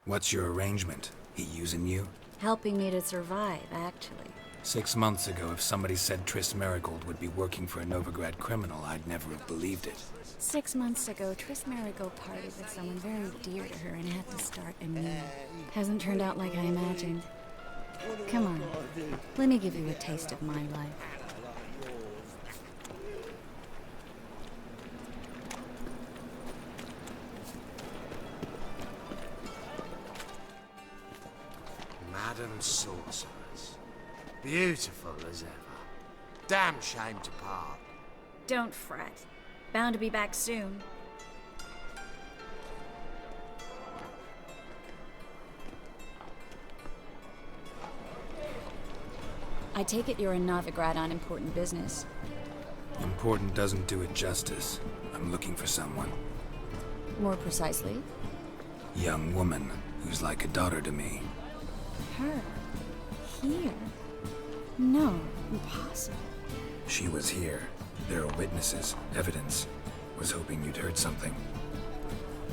What's your arrangement? He using you? Helping me to survive, actually. 6 months ago, if somebody said Triss Merigold would be working for a Novigrad criminal, I'd never have believed it. 6 months ago, Triss Merigold partied with someone very dear to her and had to start anew. Hasn't turned out like I imagined. Come on, let me give you a taste of my life. Madam Sorceress. Beautiful as ever. Damn shame to part. Don't fret. Bound to be back soon. I take it you're in Novigrad on important business. Important doesn't do it justice. I'm looking for someone. More precisely? Young woman who's like a daughter to me. Her? Here? No, impossible. She was here. There are witnesses, evidence. Was hoping you'd heard something.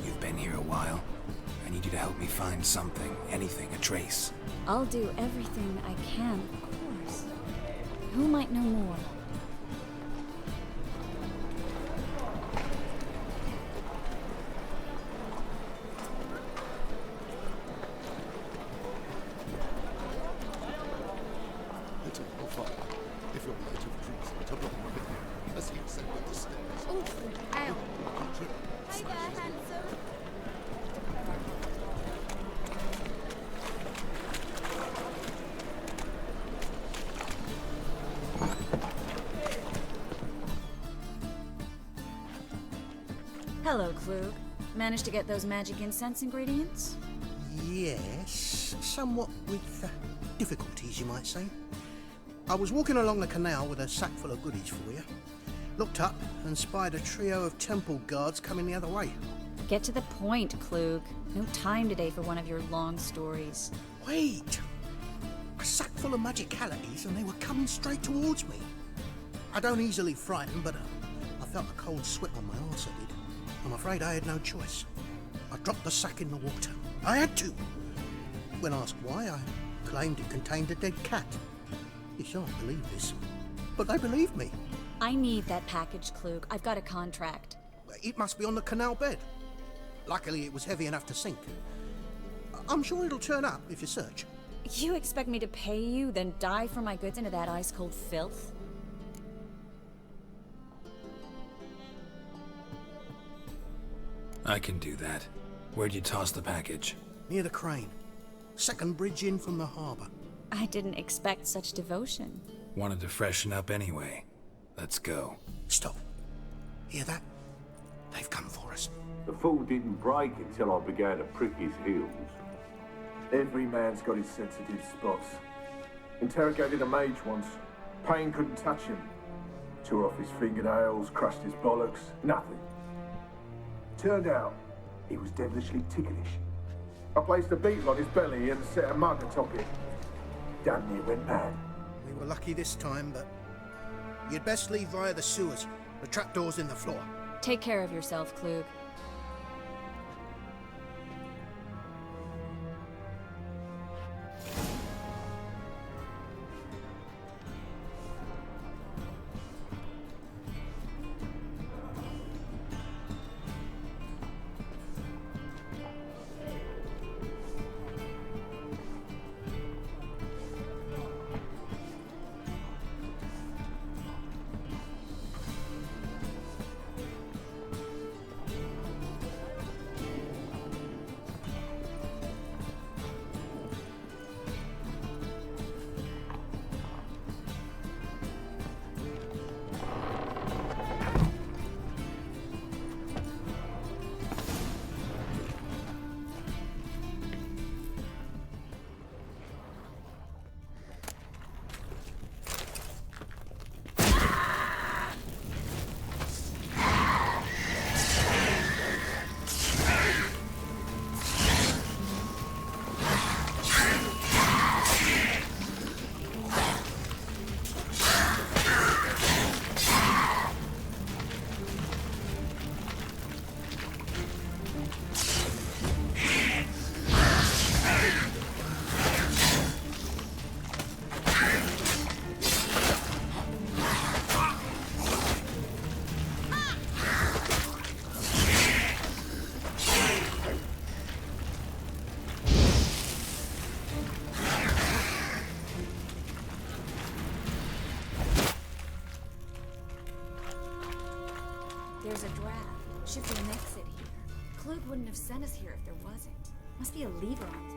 You've been here a while. I need you to help me find something, anything, a trace. I'll do everything I can, of course. Who might know more? Hello, Klug. Managed to get those magic incense ingredients? Yes, somewhat with difficulties, you might say. I was walking along the canal with a sack full of goodies for you. Looked up and spied a trio of temple guards coming the other way. Get to the point, Klug. No time today for one of your long stories. Wait! A sack full of magicalities and they were coming straight towards me. I don't easily frighten, but I felt a cold sweat on my arse, I did. I'm afraid I had no choice. I dropped the sack in the water. I had to. When asked why, I claimed it contained a dead cat. You shan't believe this, but they believed me. I need that package, Klug. I've got a contract. It must be on the canal bed. Luckily, it was heavy enough to sink. I'm sure it'll turn up if you search. You expect me to pay you, then dive for my goods into that ice-cold filth? I can do that. Where'd you toss the package? Near the crane. Second bridge in from the harbour. I didn't expect such devotion. Wanted to freshen up anyway. Let's go. Stop. Hear that? They've come for us. The fool didn't break until I began to prick his heels. Every man's got his sensitive spots. Interrogated a mage once. Pain couldn't touch him. Tore off his fingernails, crushed his bollocks, nothing. Turned out, he was devilishly ticklish. I placed a beetle on his belly and set a mug atop it. Damn near went mad. We were lucky this time, but you'd best leave via the sewers. The trapdoor's in the floor. Take care of yourself, Klug. should be an exit here. Klug wouldn't have sent us here if there wasn't. Must be a lever on it.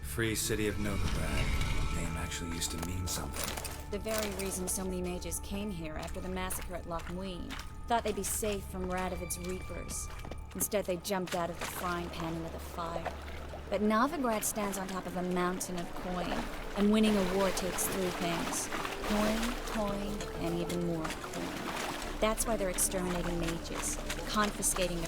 Free City of Novigrad. Name actually used to mean something. The very reason so many mages came here after the massacre at Loch Muin. Thought they'd be safe from Radovid's reapers. Instead, they jumped out of the frying pan into the fire. But Novigrad stands on top of a mountain of coin, and winning a war takes three things. Coin, and even more coin. That's why they're exterminating mages, confiscating the...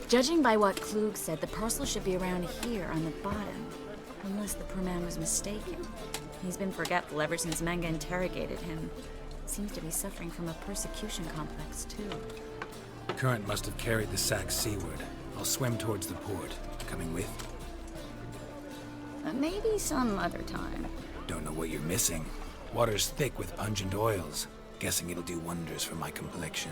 Judging by what Klug said, the parcel should be around here on the bottom. Unless the poor man was mistaken. He's been forgetful ever since Manga interrogated him. Seems to be suffering from a persecution complex, too. Current must have carried the sack seaward. I'll swim towards the port. Coming with? Maybe some other time. Don't know what you're missing. Water's thick with pungent oils. Guessing it'll do wonders for my complexion.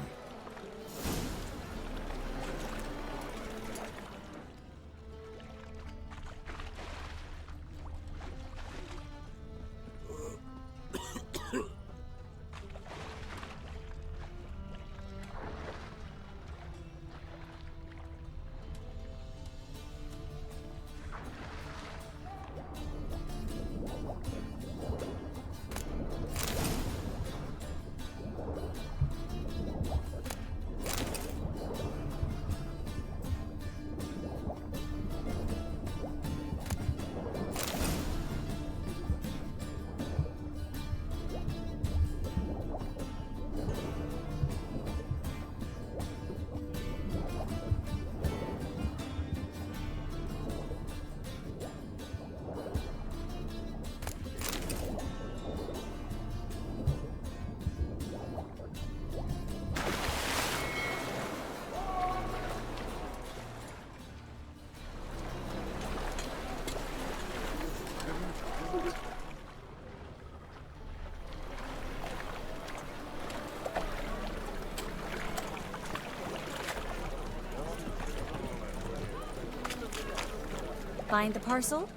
Find the parcel?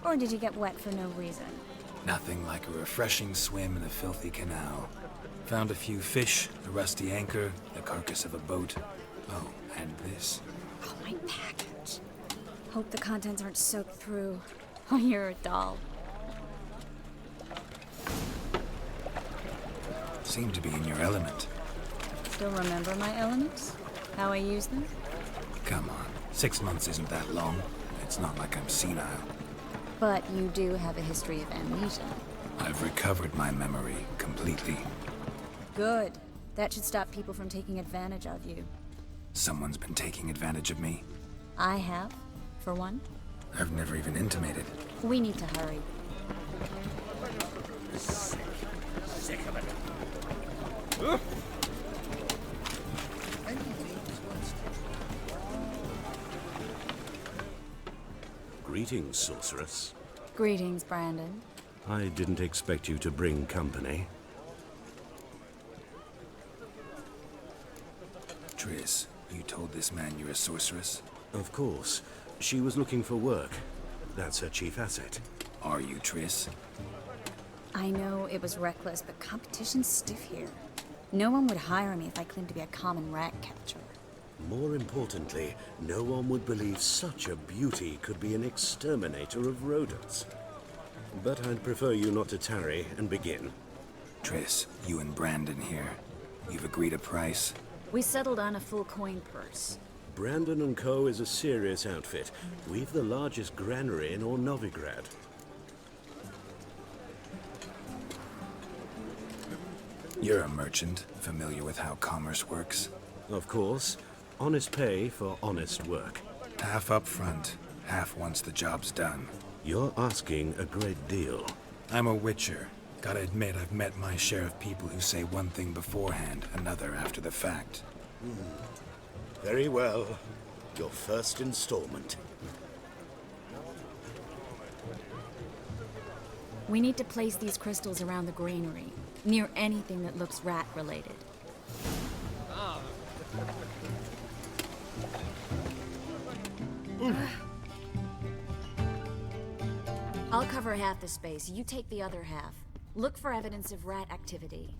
Or did you get wet for no reason? Nothing like a refreshing swim in a filthy canal. Found a few fish, a rusty anchor, the carcass of a boat. Oh, and this. Oh, my package. Hope the contents aren't soaked through. Oh, you're a doll. Seem to be in your element. Still remember my elements? How I use them? Come on, 6 months isn't that long. It's not like I'm senile. But you do have a history of amnesia. I've recovered my memory completely. Good. That should stop people from taking advantage of you. Someone's been taking advantage of me. I have, for one. I've never even intimated. We need to hurry. Sick of it. Greetings, sorceress. Greetings, Brandon. I didn't expect you to bring company. Triss, you told this man you're a sorceress? Of course. She was looking for work. That's her chief asset. Are you, Triss? I know it was reckless, but competition's stiff here. No one would hire me if I claimed to be a common rat catcher. More importantly, no one would believe such a beauty could be an exterminator of rodents. But I'd prefer you not to tarry and begin. Triss, you and Brandon here. You've agreed a price? We settled on a full coin purse. Brandon & Co. is a serious outfit. We've the largest granary in all Novigrad. You're a merchant, familiar with how commerce works. Of course, honest pay for honest work. Half up front, half once the job's done. You're asking a great deal. I'm a witcher. Gotta admit, I've met my share of people who say one thing beforehand, another after the fact. Very well. Your first installment. We need to place these crystals around the granary, near anything that looks rat-related. I'll cover half the space, you take the other half. Look for evidence of rat activity.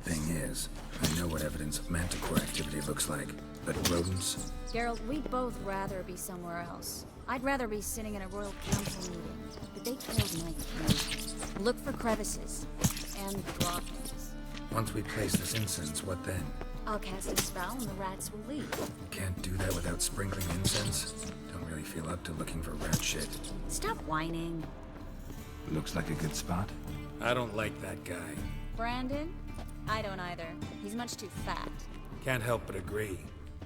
Thing is, I know what evidence of manticore activity looks like, but rodents? Geralt, we'd both rather be somewhere else. I'd rather be sitting in a royal council meeting, but they killed my king. Look for crevices, and droppings. Once we place this incense, what then? I'll cast a spell and the rats will leave. Can't do that without sprinkling incense? Don't really feel up to looking for rat shit. Stop whining. Looks like a good spot. I don't like that guy. Brandon? I don't either. He's much too fat. Can't help but agree.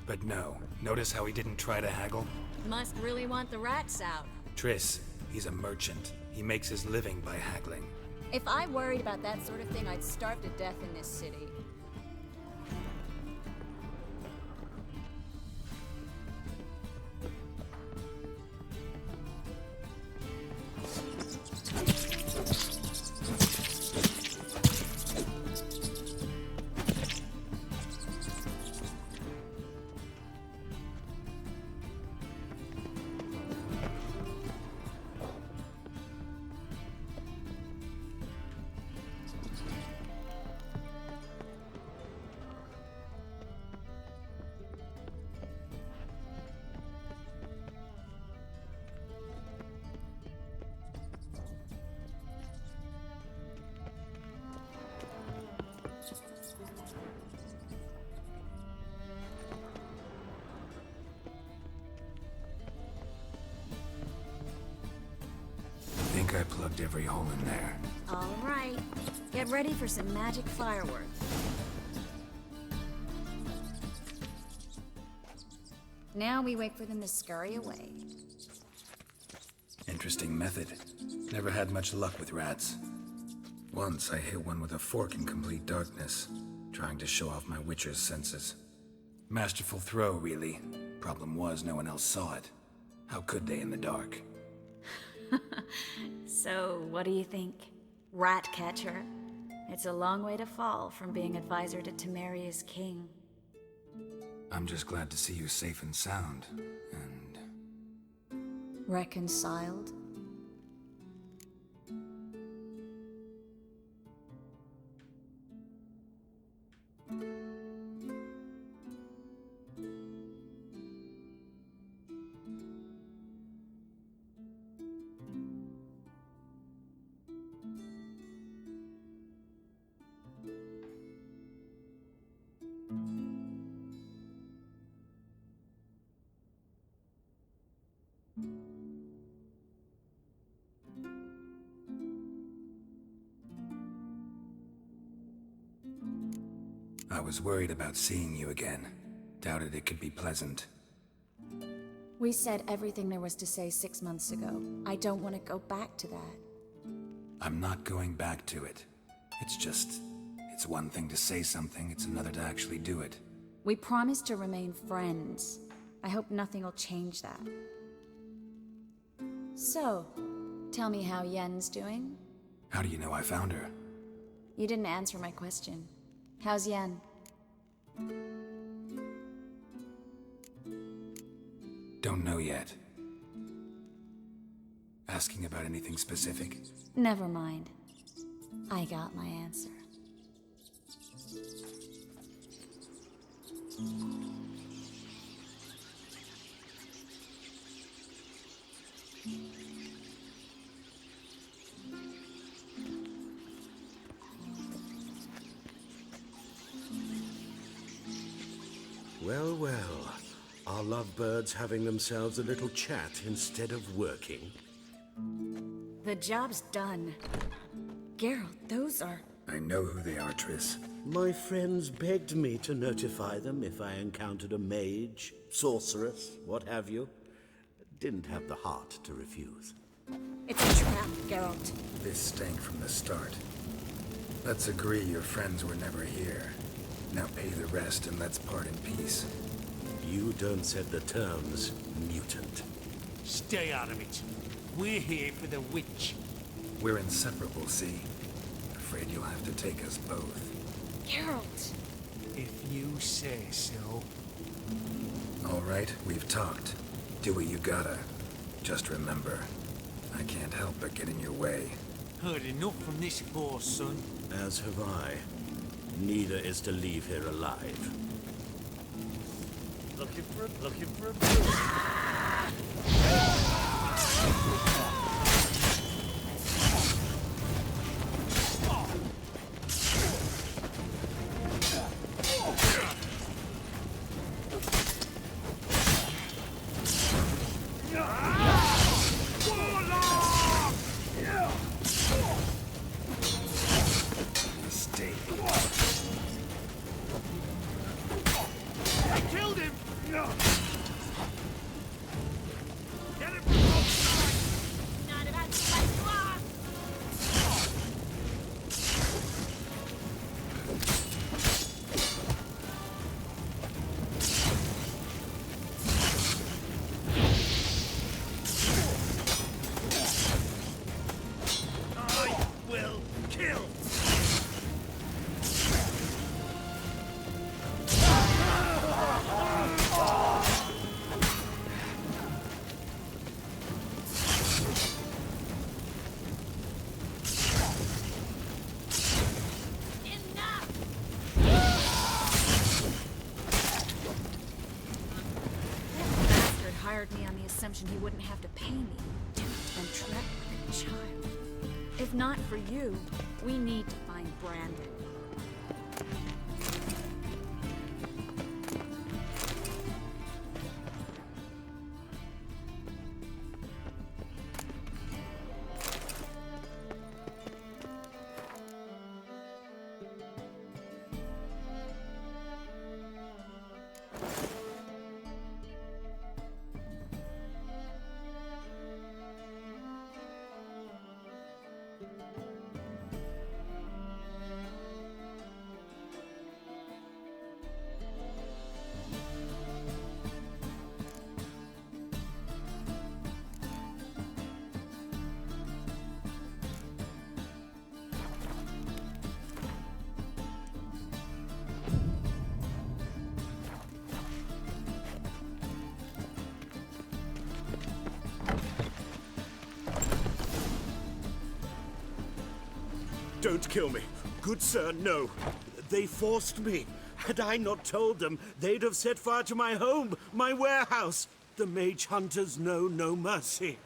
But no, notice how he didn't try to haggle? Must really want the rats out. Triss, he's a merchant. He makes his living by haggling. If I worried about that sort of thing, I'd starve to death in this city. Think I plugged every hole in there. All right. Get ready for some magic fireworks. Now we wait for them to scurry away. Interesting method. Never had much luck with rats. Once I hit one with a fork in complete darkness, trying to show off my witcher's senses. Masterful throw, really. Problem was, no one else saw it. How could they in the dark? So, what do you think? Rat catcher? It's a long way to fall from being advisor to Temeria's king. I'm just glad to see you safe and sound, and... Reconciled? I was worried about seeing you again. Doubted it could be pleasant. We said everything there was to say 6 months ago. I don't want to go back to that. I'm not going back to it. It's one thing to say something, it's another to actually do it. We promised to remain friends. I hope nothing will change that. So, tell me how Yen's doing? How do you know I found her? You didn't answer my question. How's Yen? Don't know yet. Asking about anything specific? Never mind. I got my answer. Well, well. Are lovebirds having themselves a little chat instead of working? The job's done. Geralt, those are... I know who they are, Triss. My friends begged me to notify them if I encountered a mage, sorceress, what have you. Didn't have the heart to refuse. It's a trap, Geralt. This stank from the start. Let's agree your friends were never here. Now pay the rest and let's part in peace. You don't set the terms, mutant. Stay out of it. We're here for the witch. We're inseparable, see? Afraid you'll have to take us both. Geralt! If you say so. All right, we've talked. Do what you gotta. Just remember, I can't help but get in your way. Heard enough from this boss, son. As have I. Neither is to leave here alive. Looking for a Stay. I killed him! Get him! Not about to fight you off! I will kill! Bastard hired me on the assumption he wouldn't have to pay me. Duped and trapped like a child. If not for you, we need to find Brandon. Don't kill me. Good sir, no. They forced me. Had I not told them, they'd have set fire to my home, my warehouse. The mage hunters know no mercy.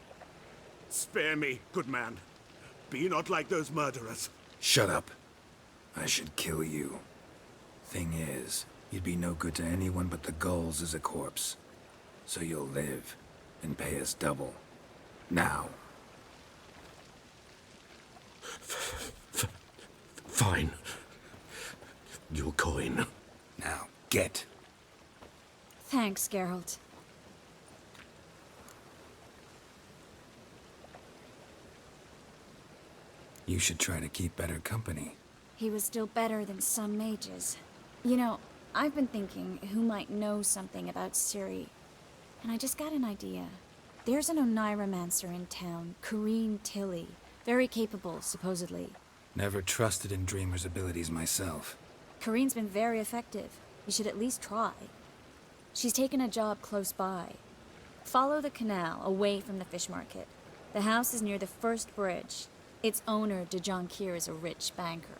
Spare me, good man. Be not like those murderers. Shut up. I should kill you. Thing is, you'd be no good to anyone but the gulls as a corpse. So you'll live and pay us double. Now. Fine. Your coin. Now, get. Thanks, Geralt. You should try to keep better company. He was still better than some mages. You know, I've been thinking who might know something about Ciri. And I just got an idea. There's an Oneiromancer in town, Corrine Tilly. Very capable, supposedly. Never trusted in Dreamer's abilities myself. Corrine's been very effective. You should at least try. She's taken a job close by. Follow the canal, away from the fish market. The house is near the first bridge. Its owner, De Jonquier, is a rich banker.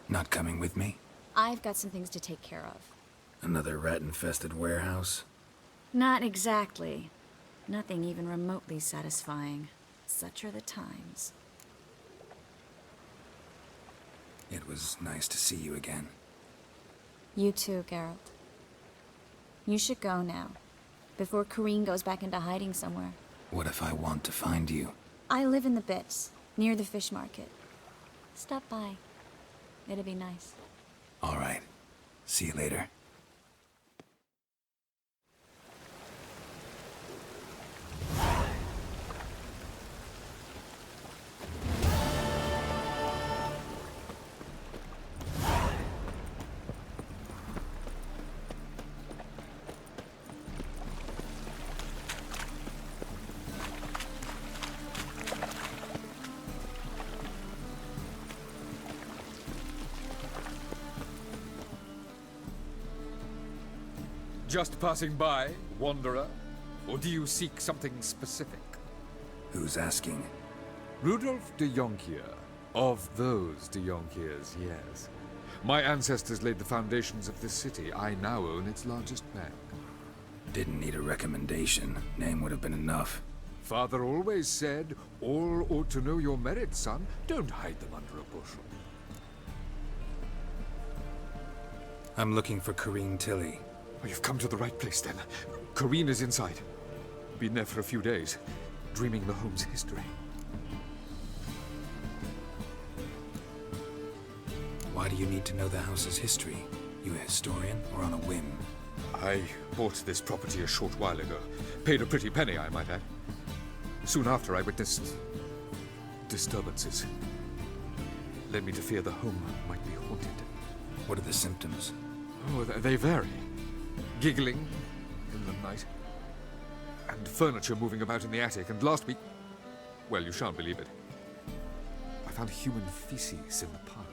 Not coming with me? I've got some things to take care of. Another rat-infested warehouse? Not exactly. Nothing even remotely satisfying. Such are the times. It was nice to see you again. You too, Geralt. You should go now, before Corrine goes back into hiding somewhere. What if I want to find you? I live in the Bits, near the fish market. Stop by. It'd be nice. All right. See you later. Just passing by, wanderer? Or do you seek something specific? Who's asking? Rudolf de Jonkier. Of those de Jonkiers, yes. My ancestors laid the foundations of this city. I now own its largest bank. Didn't need a recommendation. Name would have been enough. Father always said, all ought to know your merits, son. Don't hide them under a bushel. I'm looking for Corrine Tilly. Oh, you've come to the right place, then. Corrine is inside. Been there for a few days, dreaming the home's history. Why do you need to know the house's history? You a historian or on a whim? I bought this property a short while ago. Paid a pretty penny, I might add. Soon after, I witnessed disturbances. Led me to fear the home might be haunted. What are the symptoms? Oh, they vary. Giggling in the night. And furniture moving about in the attic. And last week, well, you shan't believe it, I found human feces in the parlor.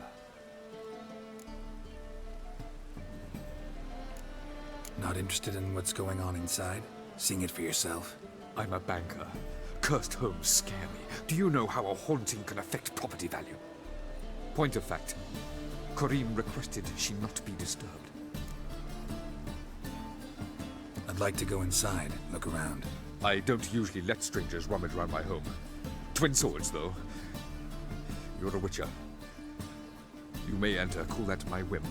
Not interested in what's going on inside? Seeing it for yourself? I'm a banker. Cursed homes scare me. Do you know how a haunting can affect property value? Point of fact, Corrine requested she not be disturbed. I'd like to go inside, look around. I don't usually let strangers rummage around my home. Twin swords, though. You're a witcher. You may enter, call that my whim.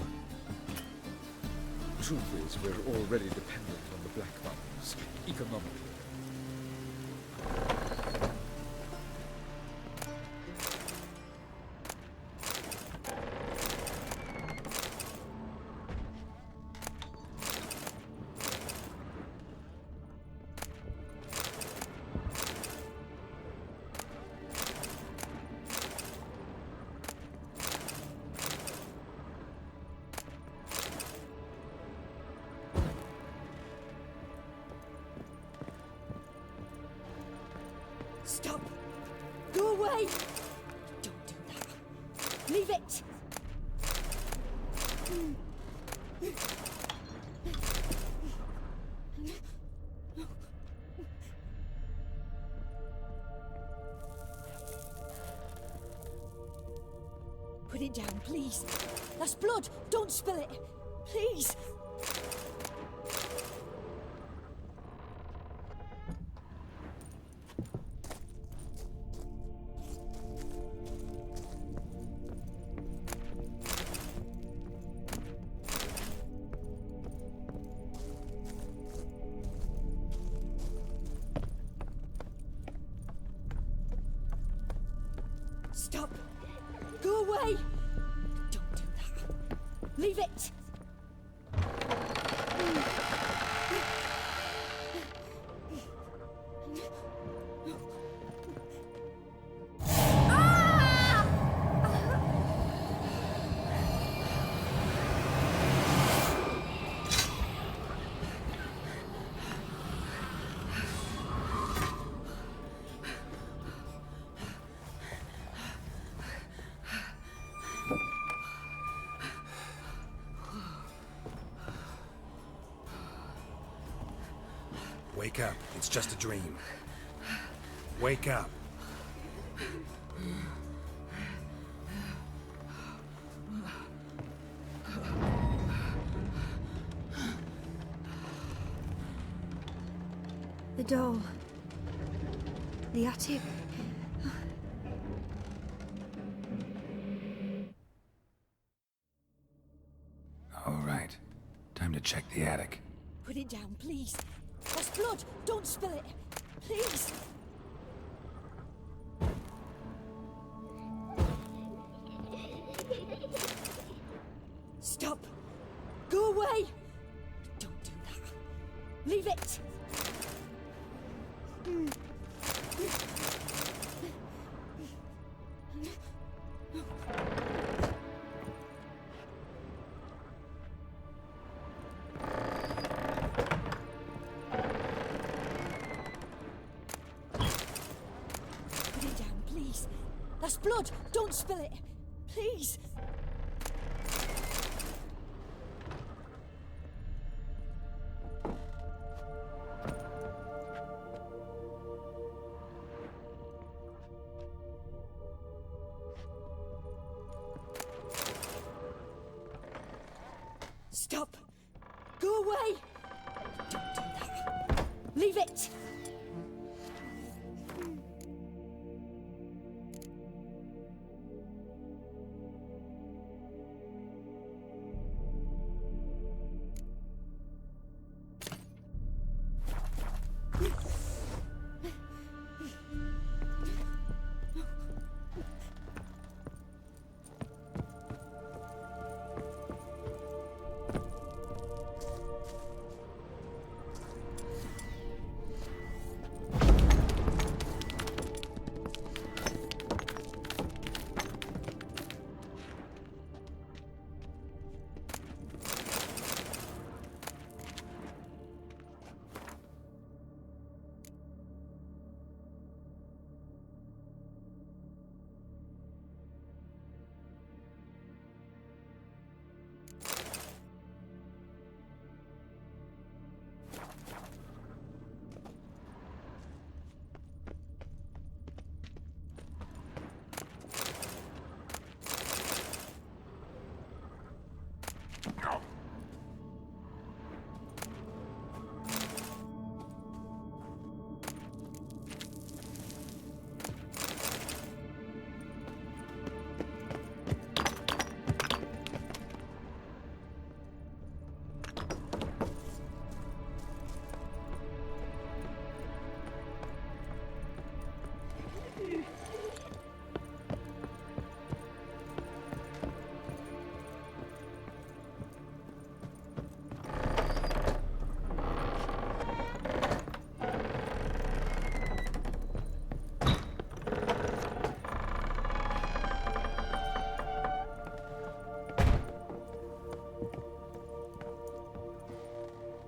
Truth is, we're already dependent on the Black Mountains, economically. Stop! Go away! Don't do that. Leave it! Put it down, please. That's blood! Don't spill it! Please! Stop! Go away! Don't do that. Leave it! Wake up. It's just a dream. Wake up. The doll. The attic. All right. Time to check the attic. Put it down, please. That's blood! Don't spill it! Please! There's blood! Don't spill it! Please! Stop! Go away! Don't do that. Leave it!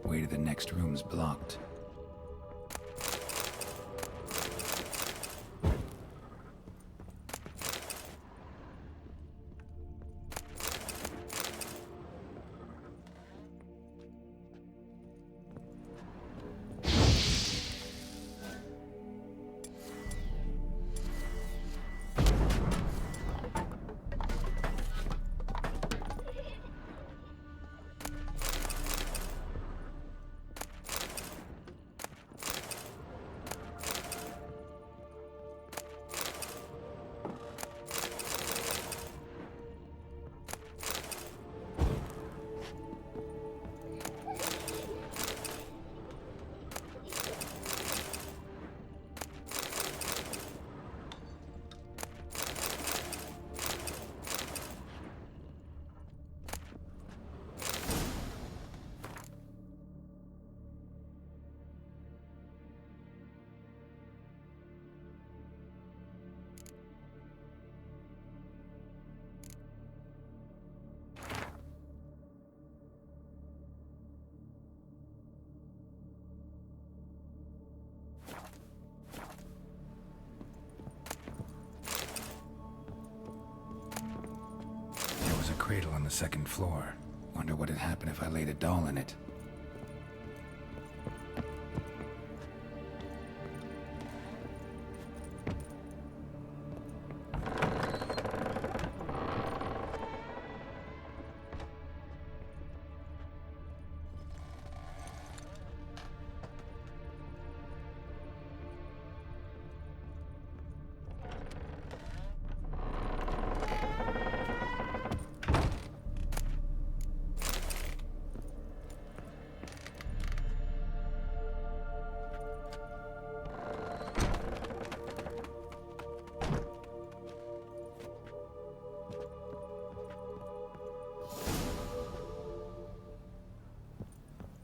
Way to the next room's blocked. Cradle on the second floor. Wonder what'd happen if I laid a doll in it.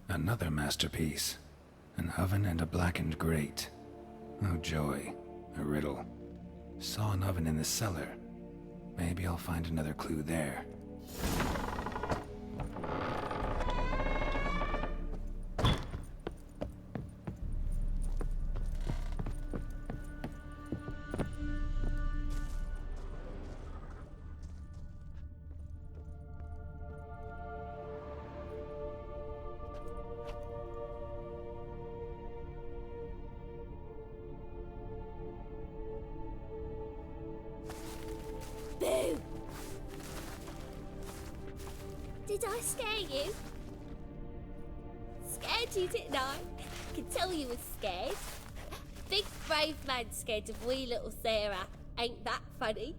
Another masterpiece. An oven and a blackened grate. Oh joy. A riddle. Saw an oven in the cellar. Maybe I'll find another clue there. I scare you? Scared you, didn't I? Could tell you was scared. Big brave man scared of wee little Sarah. Ain't that funny?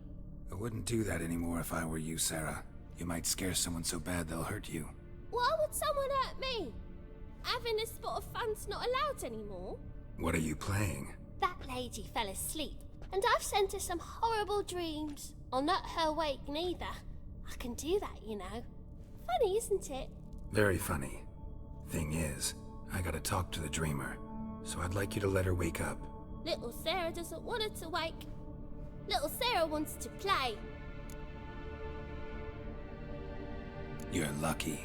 I wouldn't do that anymore if I were you, Sarah. You might scare someone so bad they'll hurt you. Why would someone hurt me? Having a spot of fun's not allowed anymore. What are you playing? That lady fell asleep, and I've sent her some horrible dreams. I'll not her wake neither. I can do that, you know. Funny, isn't it? Very funny. Thing is, I gotta talk to the dreamer, so I'd like you to let her wake up. Little Sarah doesn't want her to wake. Little Sarah wants to play. You're lucky.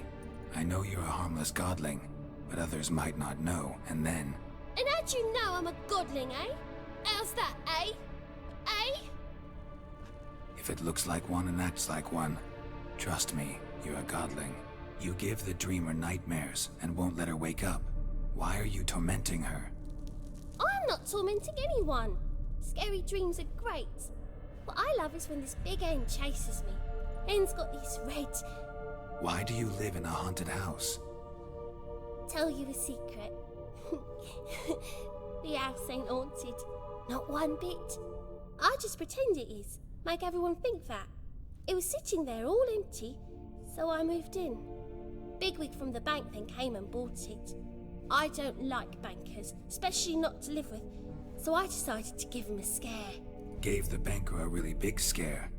I know you're a harmless godling, but others might not know, and then... And how'd you know I'm a godling, eh? How's that, eh? Eh? If it looks like one and acts like one, trust me, you're a godling. You give the dreamer nightmares and won't let her wake up. Why are you tormenting her? I'm not tormenting anyone. Scary dreams are great. What I love is when this big hen chases me. Hen's got these red... Why do you live in a haunted house? Tell you a secret. The house ain't haunted. Not one bit. I just pretend it is. Make everyone think that. It was sitting there all empty, so I moved in. Bigwig from the bank then came and bought it. I don't like bankers, especially not to live with, so I decided to give him a scare. Gave the banker a really big scare.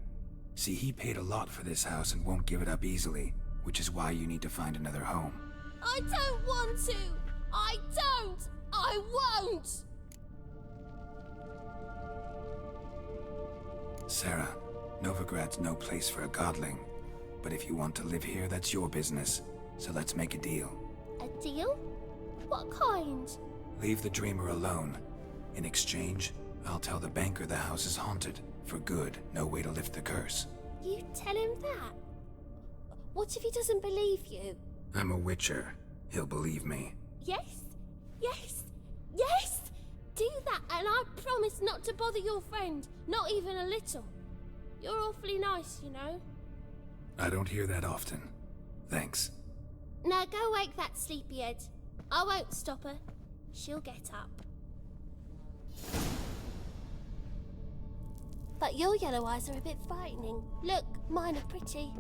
See, he paid a lot for this house and won't give it up easily, which is why you need to find another home. I don't want to! I don't! I won't! Sarah, Novigrad's no place for a godling. But if you want to live here, that's your business. So let's make a deal. A deal? What kind? Leave the dreamer alone. In exchange, I'll tell the banker the house is haunted. For good, no way to lift the curse. You tell him that? What if he doesn't believe you? I'm a witcher. He'll believe me. Yes? Yes? Yes! Do that and I promise not to bother your friend. Not even a little. You're awfully nice, you know. I don't hear that often. Thanks. Now go wake that sleepyhead. I won't stop her. She'll get up. But your yellow eyes are a bit frightening. Look, mine are pretty.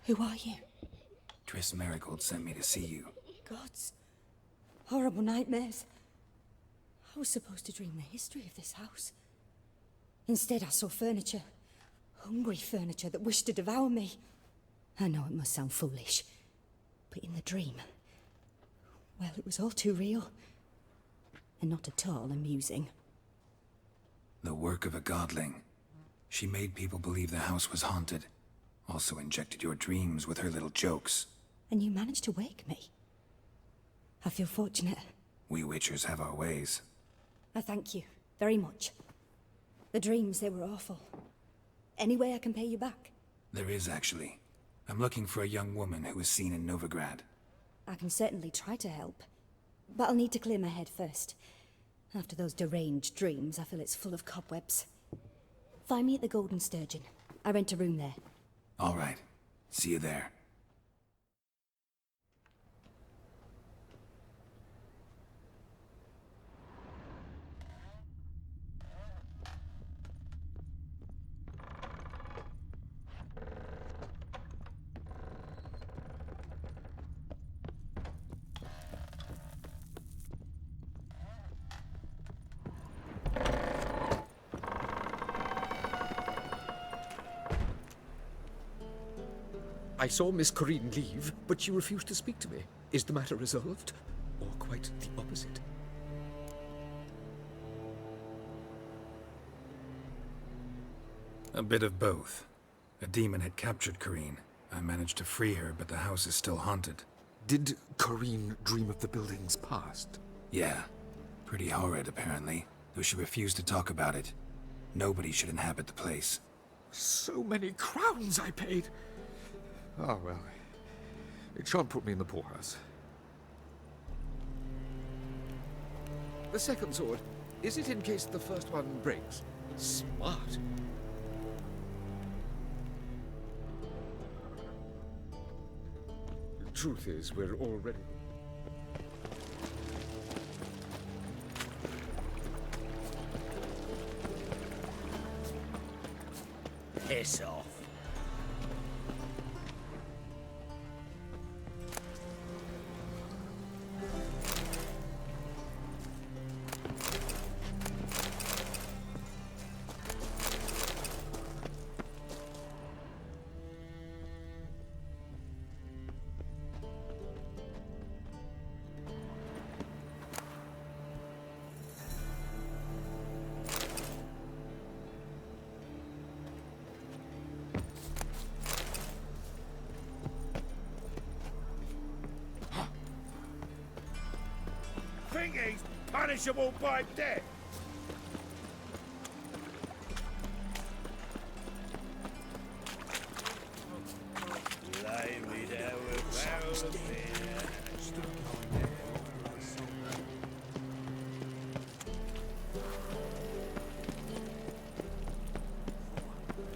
Who are you? Triss Marigold sent me to see you. Gods. Horrible nightmares. I was supposed to dream the history of this house. Instead, I saw furniture. Hungry furniture that wished to devour me. I know it must sound foolish, but in the dream, well, it was all too real. And not at all amusing. The work of a godling. She made people believe the house was haunted. Also injected your dreams with her little jokes. And you managed to wake me. I feel fortunate. We witchers have our ways. I thank you very much. The dreams, they were awful. Any way I can pay you back? There is, actually. I'm looking for a young woman who was seen in Novigrad. I can certainly try to help. But I'll need to clear my head first. After those deranged dreams, I feel it's full of cobwebs. Find me at the Golden Sturgeon. I rent a room there. All right. See you there. I saw Miss Corinne leave, but she refused to speak to me. Is the matter resolved? Or quite the opposite? A bit of both. A demon had captured Corinne. I managed to free her, but the house is still haunted. Did Corinne dream of the building's past? Yeah, Pretty horrid, apparently, though she refused to talk about it. Nobody should inhabit the place. So many crowns I paid! Oh, well. It shan't put me in the poorhouse. The second sword, is it in case the first one breaks? Smart. The truth is, we're already... Piss off. Think he's punishable by death? Lay me down with barrels of beer.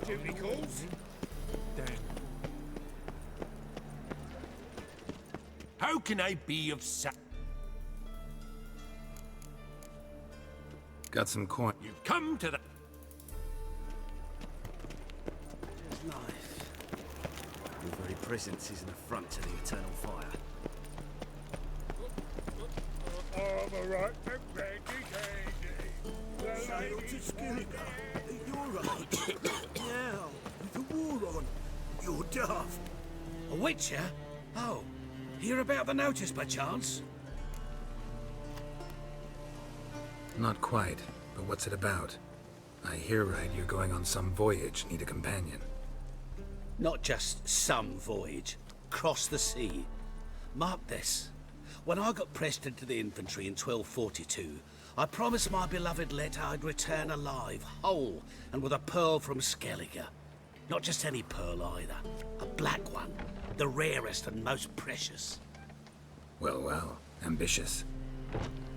Duty calls? How can I be of Got some coin. You've come to the... Life. Your very presence is an affront to the eternal fire. I'm a right candy. Sail to Skillinger. You're right. Now, with the war on, you're daft. A witcher? Oh, hear about the notice by chance? Not quite, but what's it about? I hear right you're going on some voyage, need a companion. Not just some voyage. Cross the sea. Mark this. When I got pressed into the infantry in 1242, I promised my beloved Let I'd return alive, whole, and with a pearl from Skellige. Not just any pearl either. A black one. The rarest and most precious. Well, well, ambitious.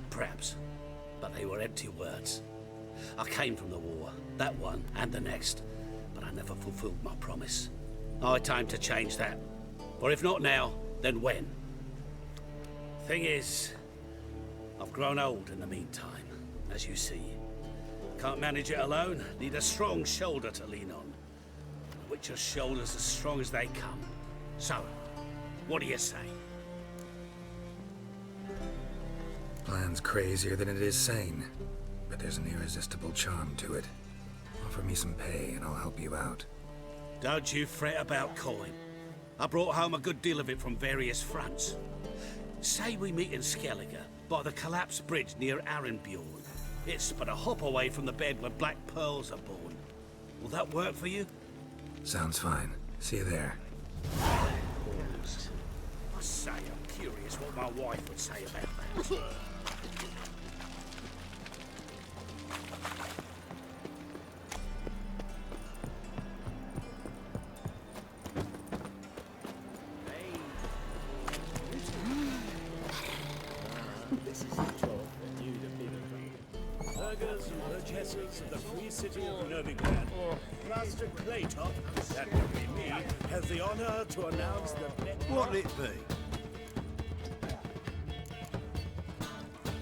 Perhaps. But they were empty words. I came from the war, that one and the next, but I never fulfilled my promise. High time to change that. For if not now, then when? Thing is, I've grown old in the meantime, as you see. Can't manage it alone, need a strong shoulder to lean on. The Witcher's shoulders as strong as they come. So, what do you say? Plan's crazier than it is sane, but there's an irresistible charm to it. Offer me some pay and I'll help you out. Don't you fret about coin. I brought home a good deal of it from various fronts. Say we meet in Skellige, by the collapsed bridge near Arenbjorn. It's but a hop away from the bed where black pearls are born. Will that work for you? Sounds fine. See you there. I say, I'm curious what my wife would say about that. Burghers and burgesses of the free city of Novigrad, Master Claytop, that would be me, has the honor to announce the... What'll it be?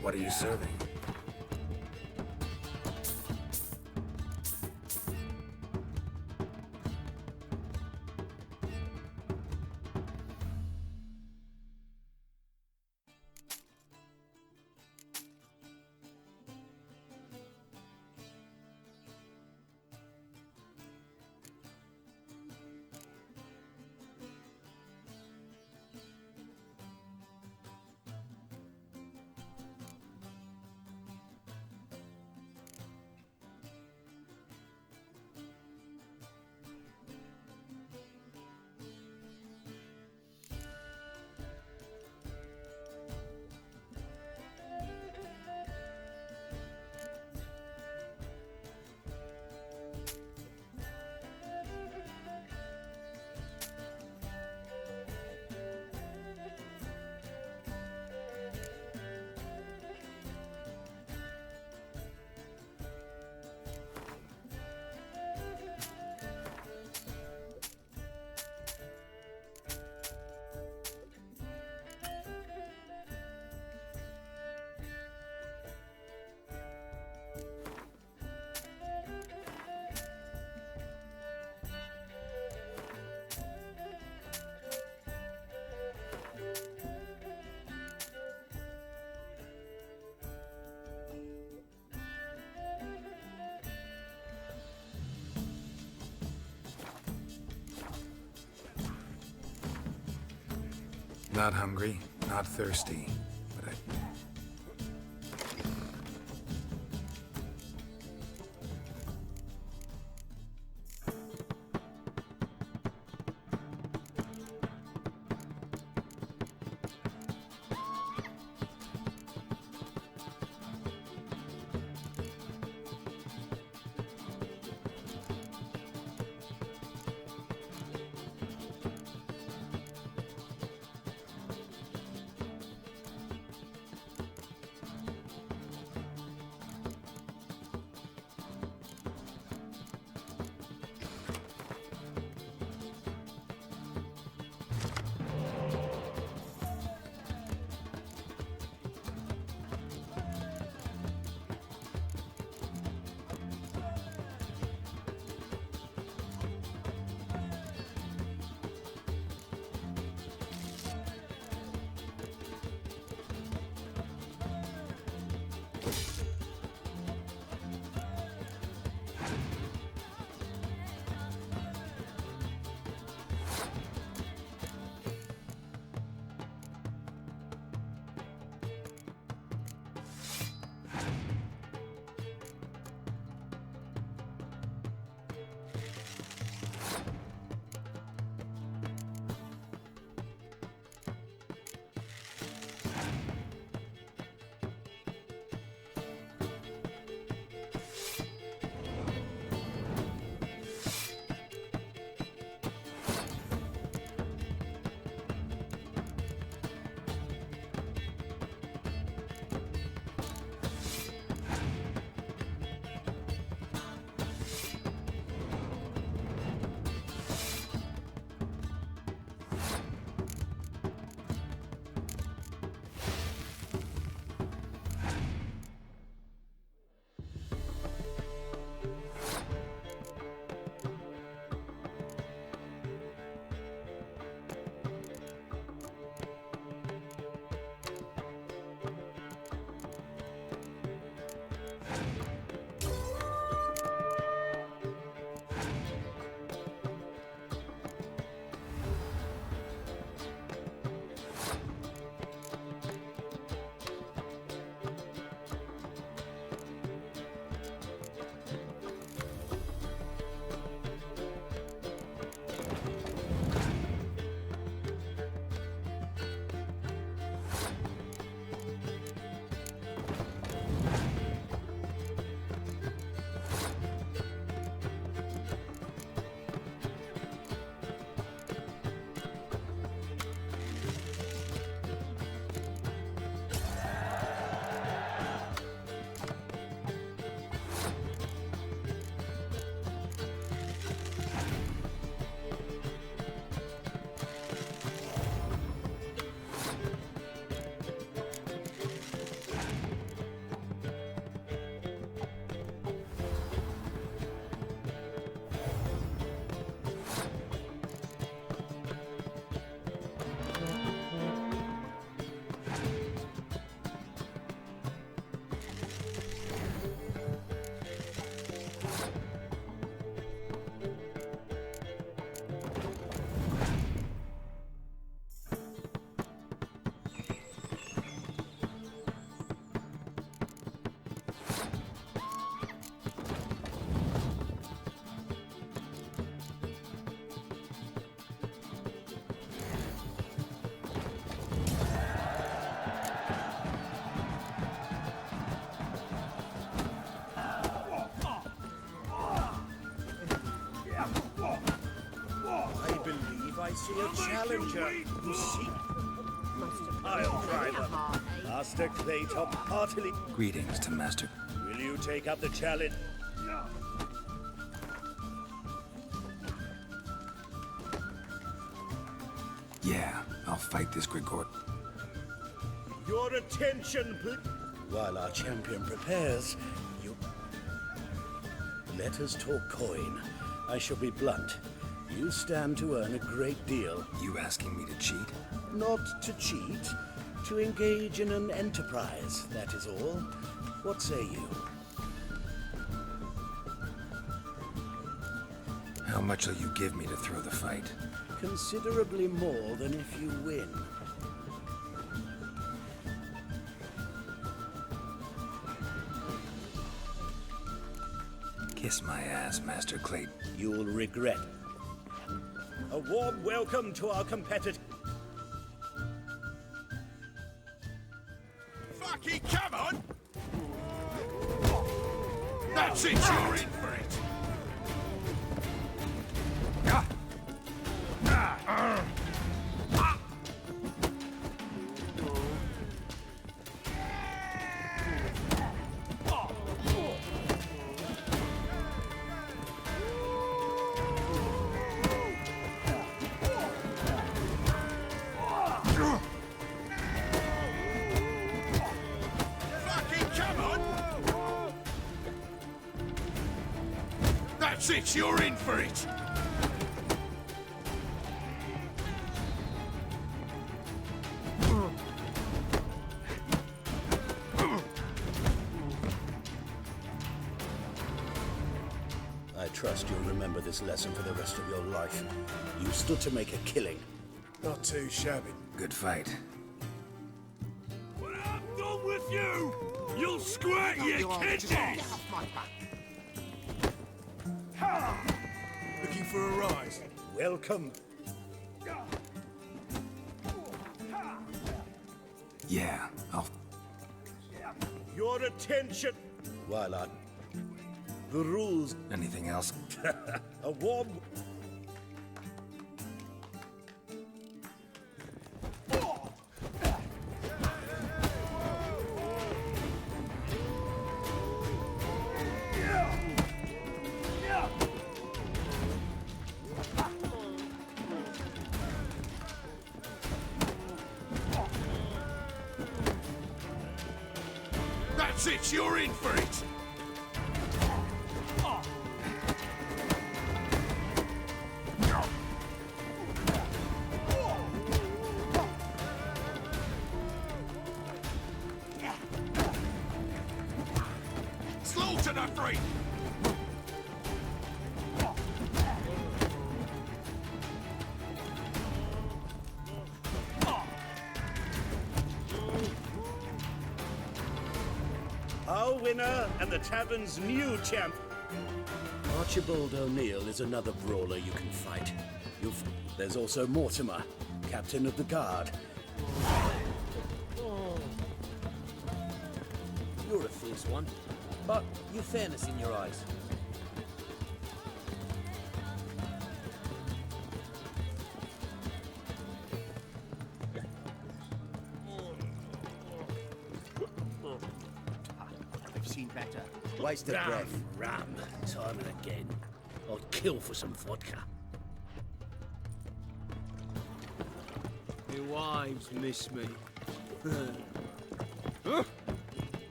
What are you serving? Not hungry, not thirsty, but I... I see a challenger who seeks... I'll try them. Master Claytop heartily... Greetings to Master... Will you take up the challenge? Yeah, I'll fight this Grigor. Your attention, please. While our champion prepares, you... Let us talk coin. I shall be blunt. You stand to earn a great deal. You asking me to cheat? Not to cheat, to engage in an enterprise, that is all. What say you? How much will you give me to throw the fight? Considerably more than if you win. Kiss my ass, Master Clayton. You'll regret. A warm welcome to our competitor. Fucking come on! That's it, you're in for it! Fucking come on! That's it, you're in for it! I trust you'll remember this lesson for the rest of your life. You stood to make a killing. Not too shabby. Good fight. When I'm done with you, you'll squirt your kidneys! Looking for a rise? Welcome. Yeah, I'll... Your attention! While I... The rules. Anything else? A warm... That's it, you're in for it! Slaughter the freak! Our winner and the tavern's new champ. Archibald O'Neill is another brawler you can fight. There's also Mortimer, captain of the guard. You're a fierce one, but you've fairness in your eyes. I've seen better. Waste of breath. Ram, time and again. I'd kill for some vodka. Your wives miss me.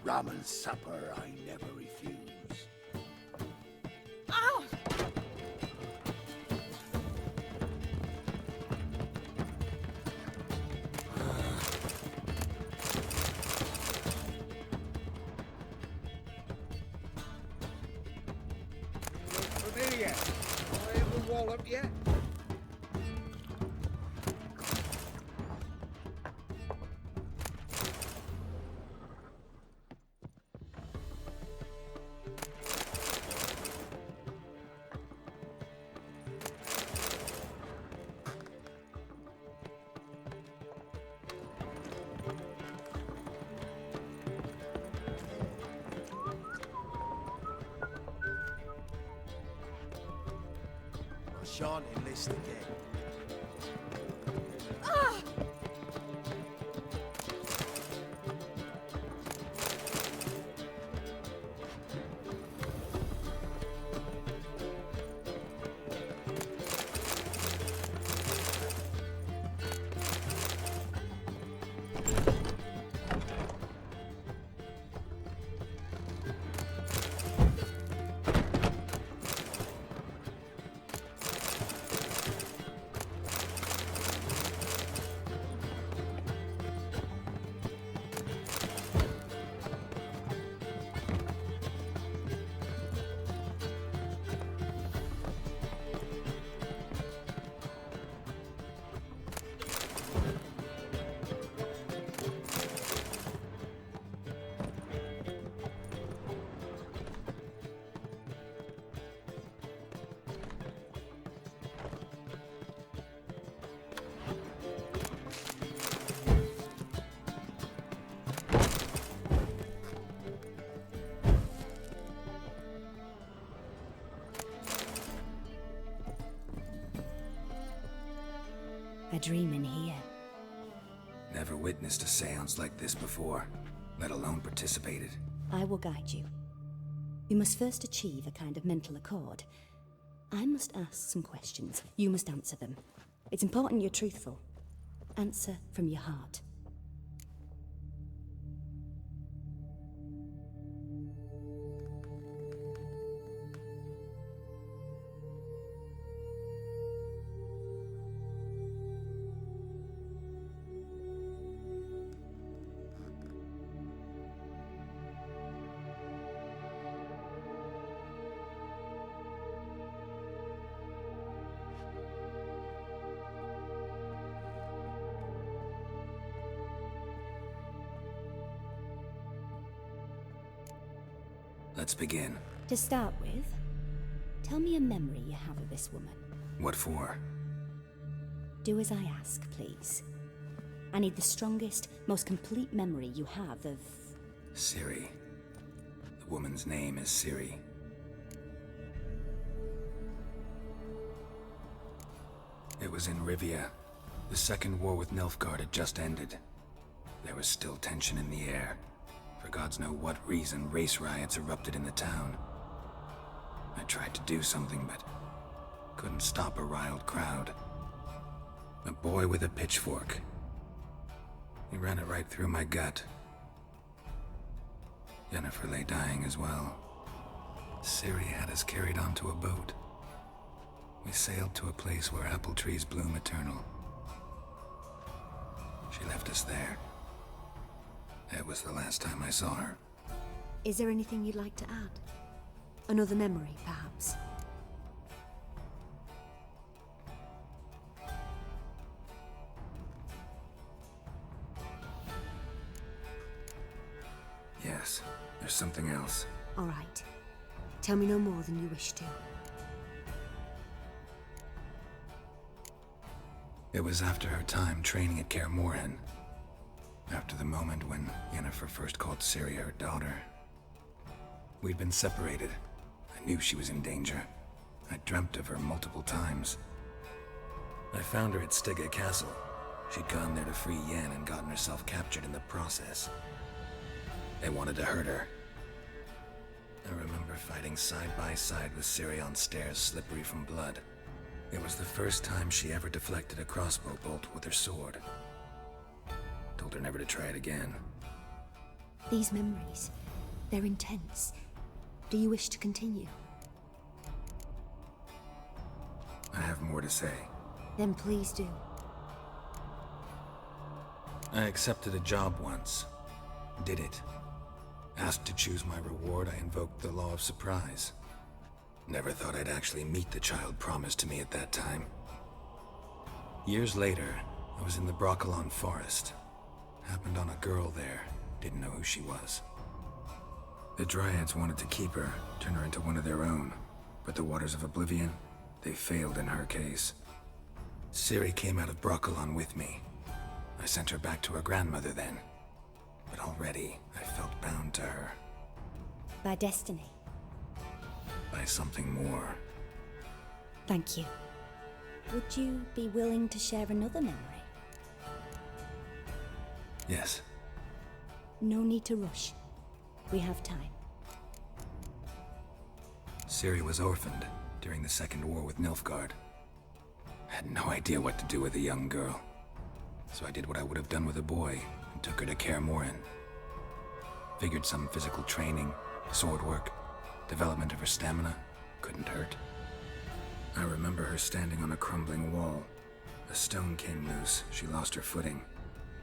Rum and supper I never refuse. Familiar. I have the wall up yet? I shan't enlist again. A dream in here. Never witnessed a seance like this before, let alone participated. I will guide you. You must first achieve a kind of mental accord. I must ask some questions. You must answer them. It's important you're truthful. Answer from your heart. Let's begin. To start with, tell me a memory you have of this woman. What for? Do as I ask, please. I need the strongest, most complete memory you have of... Ciri. The woman's name is Ciri. It was in Rivia. The second war with Nilfgaard had just ended. There was still tension in the air. For gods know what reason, race riots erupted in the town. I tried to do something, but couldn't stop a riled crowd. A boy with a pitchfork. He ran it right through my gut. Yennefer lay dying as well. Ciri had us carried onto a boat. We sailed to a place where apple trees bloom eternal. She left us there. That was the last time I saw her. Is there anything you'd like to add? Another memory, perhaps? Yes, there's something else. All right. Tell me no more than you wish to. It was after her time training at Kaer Morhen. After the moment when Yennefer first called Ciri her daughter. We'd been separated. I knew she was in danger. I dreamt of her multiple times. I found her at Stygga Castle. She'd gone there to free Yen and gotten herself captured in the process. They wanted to hurt her. I remember fighting side by side with Ciri on stairs slippery from blood. It was the first time she ever deflected a crossbow bolt with her sword. Told her never to try it again. These memories, they're intense. Do you wish to continue? I have more to say. Then please do. I accepted a job once. Did it. Asked to choose my reward, I invoked the law of surprise. Never thought I'd actually meet the child promised to me at that time. Years later, I was in the Brokilon forest. Happened on a girl there. Didn't know who she was. The Dryads wanted to keep her, turn her into one of their own. But the Waters of Oblivion, they failed in her case. Ciri came out of Brokilon with me. I sent her back to her grandmother then. But already, I felt bound to her. By destiny. By something more. Thank you. Would you be willing to share another memory? Yes. No need to rush. We have time. Ciri was orphaned during the Second War with Nilfgaard. Had no idea what to do with a young girl. So I did what I would have done with a boy and took her to Kaer Morhen. Figured some physical training, sword work, development of her stamina couldn't hurt. I remember her standing on a crumbling wall. A stone came loose, she lost her footing.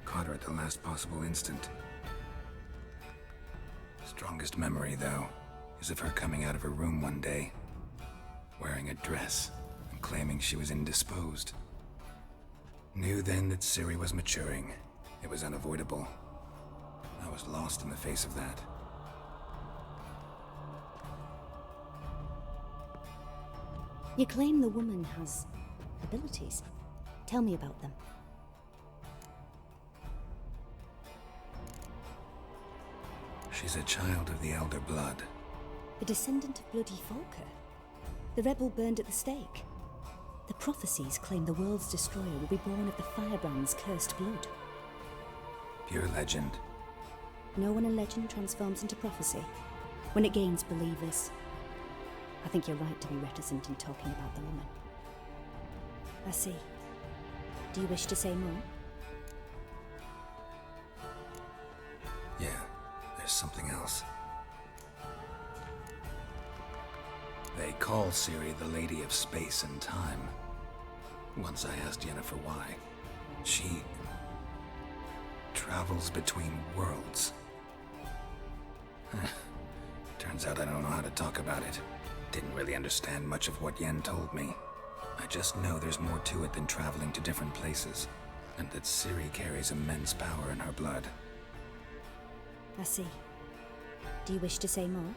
Caught her at the last possible instant. Strongest memory, though, is of her coming out of her room one day, wearing a dress and claiming she was indisposed. Knew then that Ciri was maturing. It was unavoidable. I was lost in the face of that. You claim the woman has abilities. Tell me about them. She's a child of the Elder Blood. A descendant of bloody Volker. The rebel burned at the stake. The prophecies claim the world's destroyer will be born of the Firebrand's cursed blood. Pure legend. Know when a legend transforms into prophecy? When it gains believers. I think you're right to be reticent in talking about the woman. I see. Do you wish to say more? Yeah, there's something else. They call Ciri the Lady of Space and Time. Once I asked Yennefer why. She travels between worlds. Turns out I don't know how to talk about it. Didn't really understand much of what Yen told me. I just know there's more to it than traveling to different places, and that Ciri carries immense power in her blood. I see. Do you wish to say more?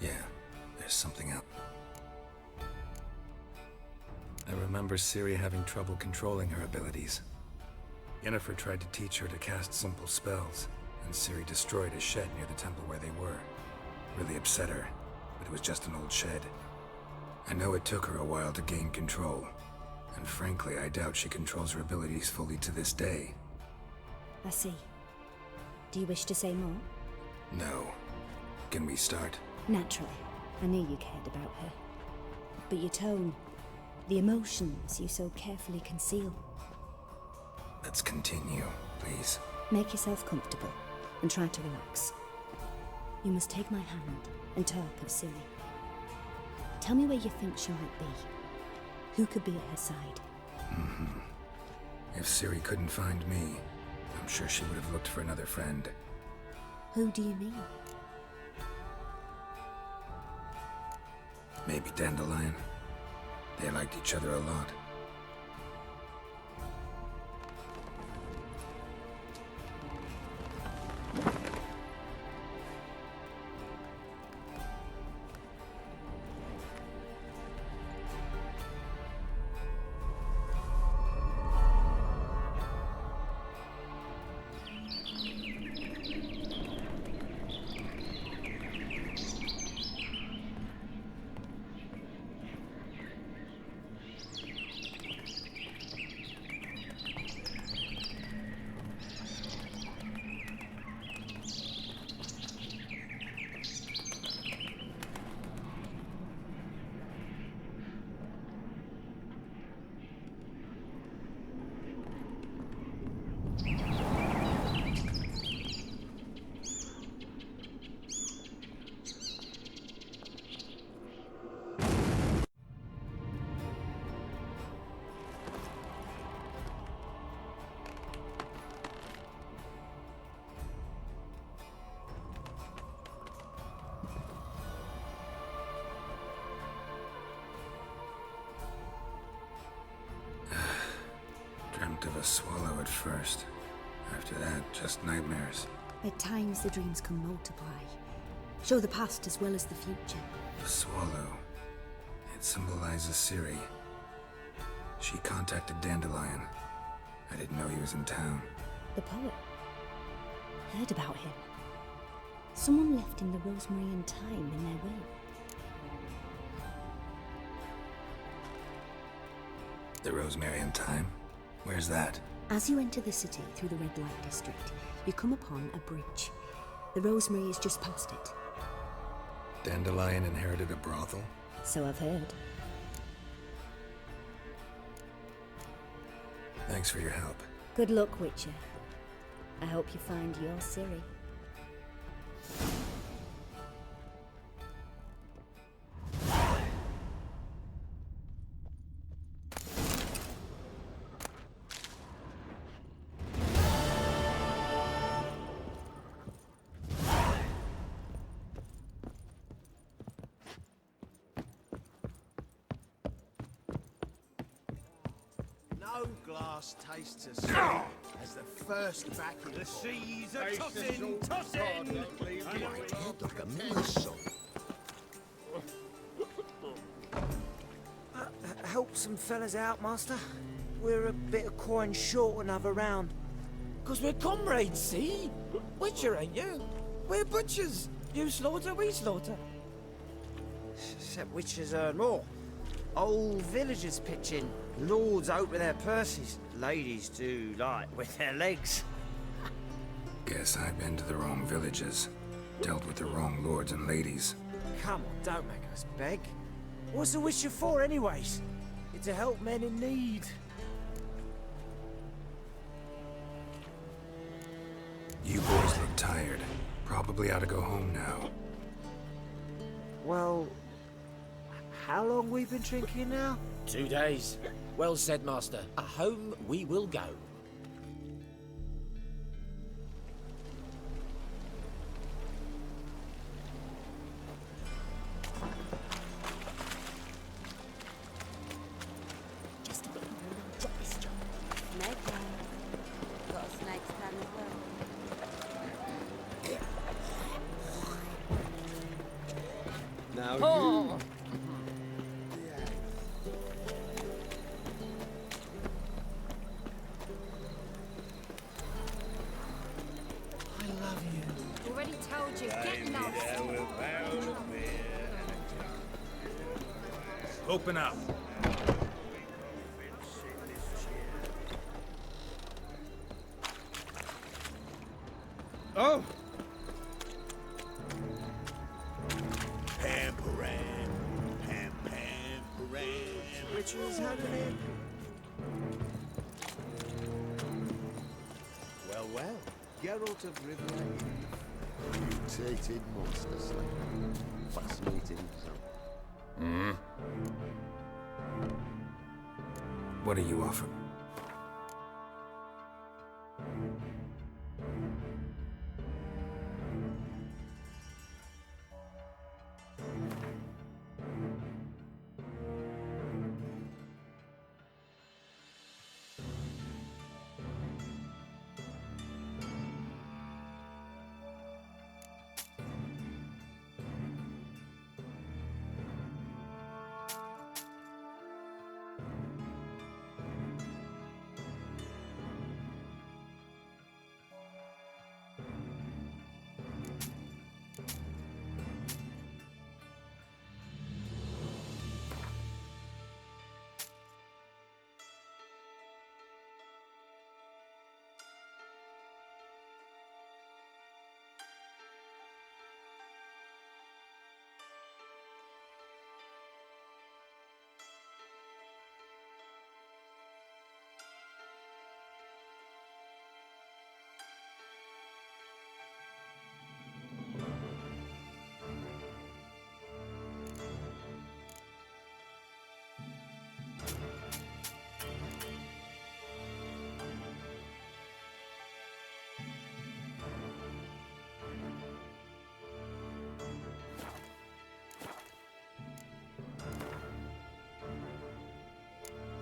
Yeah, there's something else. I remember Ciri having trouble controlling her abilities. Yennefer tried to teach her to cast simple spells, and Ciri destroyed a shed near the temple where they were. Really upset her, but it was just an old shed. I know it took her a while to gain control, and frankly, I doubt she controls her abilities fully to this day. I see. Do you wish to say more? No. Can we start? Naturally. I knew you cared about her. But your tone, the emotions you so carefully conceal. Let's continue, please. Make yourself comfortable and try to relax. You must take my hand and talk of Ciri. Tell me where you think she might be. Who could be at her side? If Ciri couldn't find me, I'm sure she would have looked for another friend. Who do you mean? Maybe Dandelion. They liked each other a lot. Dreamt of a swallow at first. After that, just nightmares. At times the dreams can multiply. Show the past as well as the future. The swallow. It symbolizes Ciri. She contacted Dandelion. I didn't know he was in town. The poet. Heard about him. Someone left him the rosemary and thyme in their will. The Rosemary and Thyme? Where's that? As you enter the city through the Red Light District, you come upon a bridge. The rosemary is just past it. Dandelion inherited a brothel? So I've heard. Thanks for your help. Good luck, Witcher. I hope you find your Ciri. No glass tastes as sweet as the first back in the seas are tossing, tossing. Right head like a miller's song. Help some fellas out, Master. We're a bit of coin short another round. 'Cause we're comrades, see? Witcher, ain't you? We're butchers. You slaughter, we slaughter. Except witches earn more. Old villagers pitch in. Lords out with their purses. Ladies do like with their legs. Guess I've been to the wrong villages. Dealt with the wrong lords and ladies. Come on, don't make us beg. What's a witcher for, anyways? It's to help men in need. You boys look tired. Probably ought to go home now. Well, how long we been drinking now? 2 days. Well said, Master. Home we will go. Just a bit more and I'll get this job. Snake plan. Got a snake's plan as well. Now Oh. I love you. Already told you, get lost. Open up. Oh! Pam Paran, Pam Paran. Rituals happening. Well, well. Geralt of Rivia, mutated monster slayer. Fascinating result. What are you offering?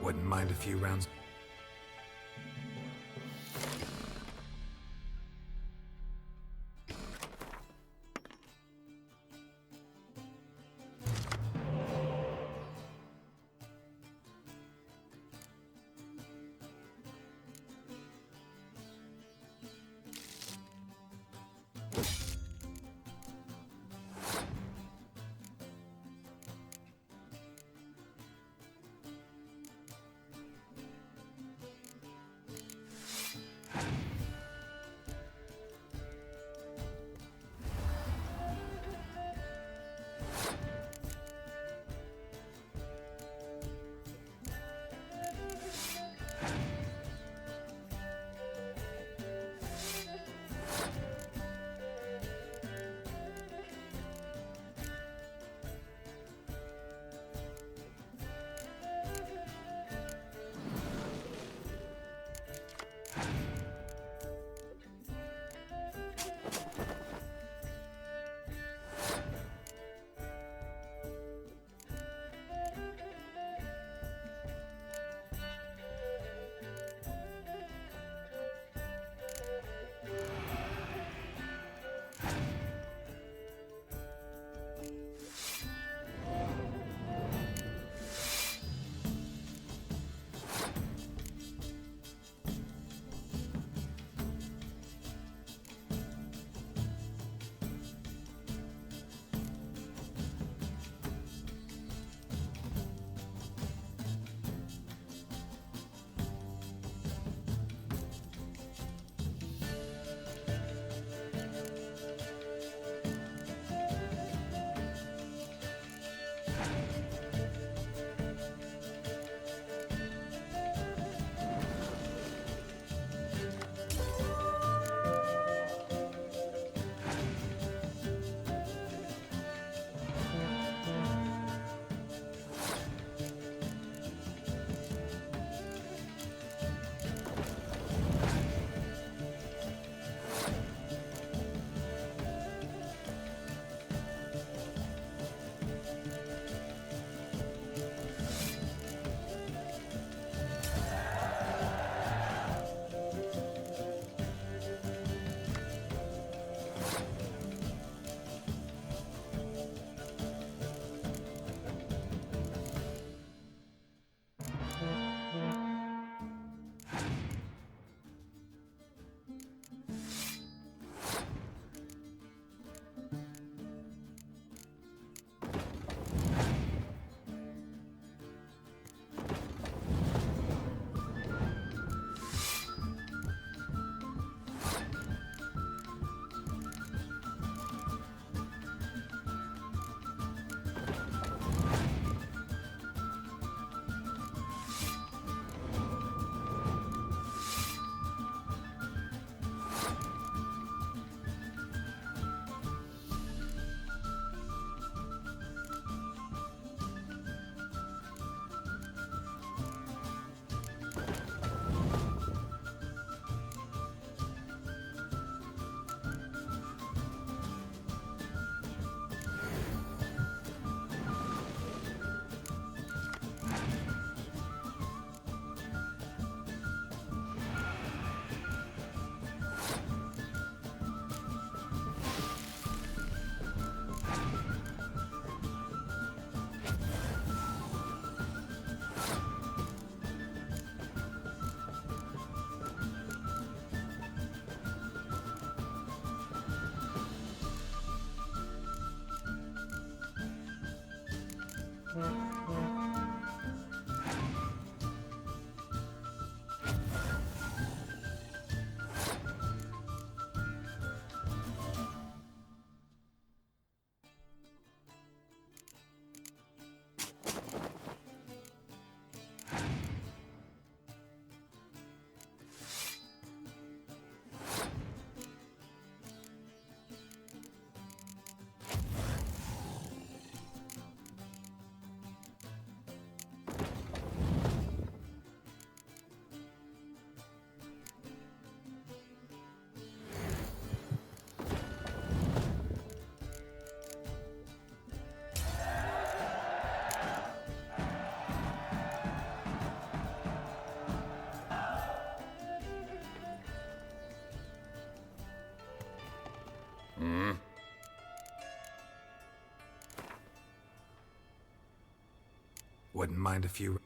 Wouldn't mind a few rounds. Wouldn't mind a few...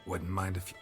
Wouldn't mind a few...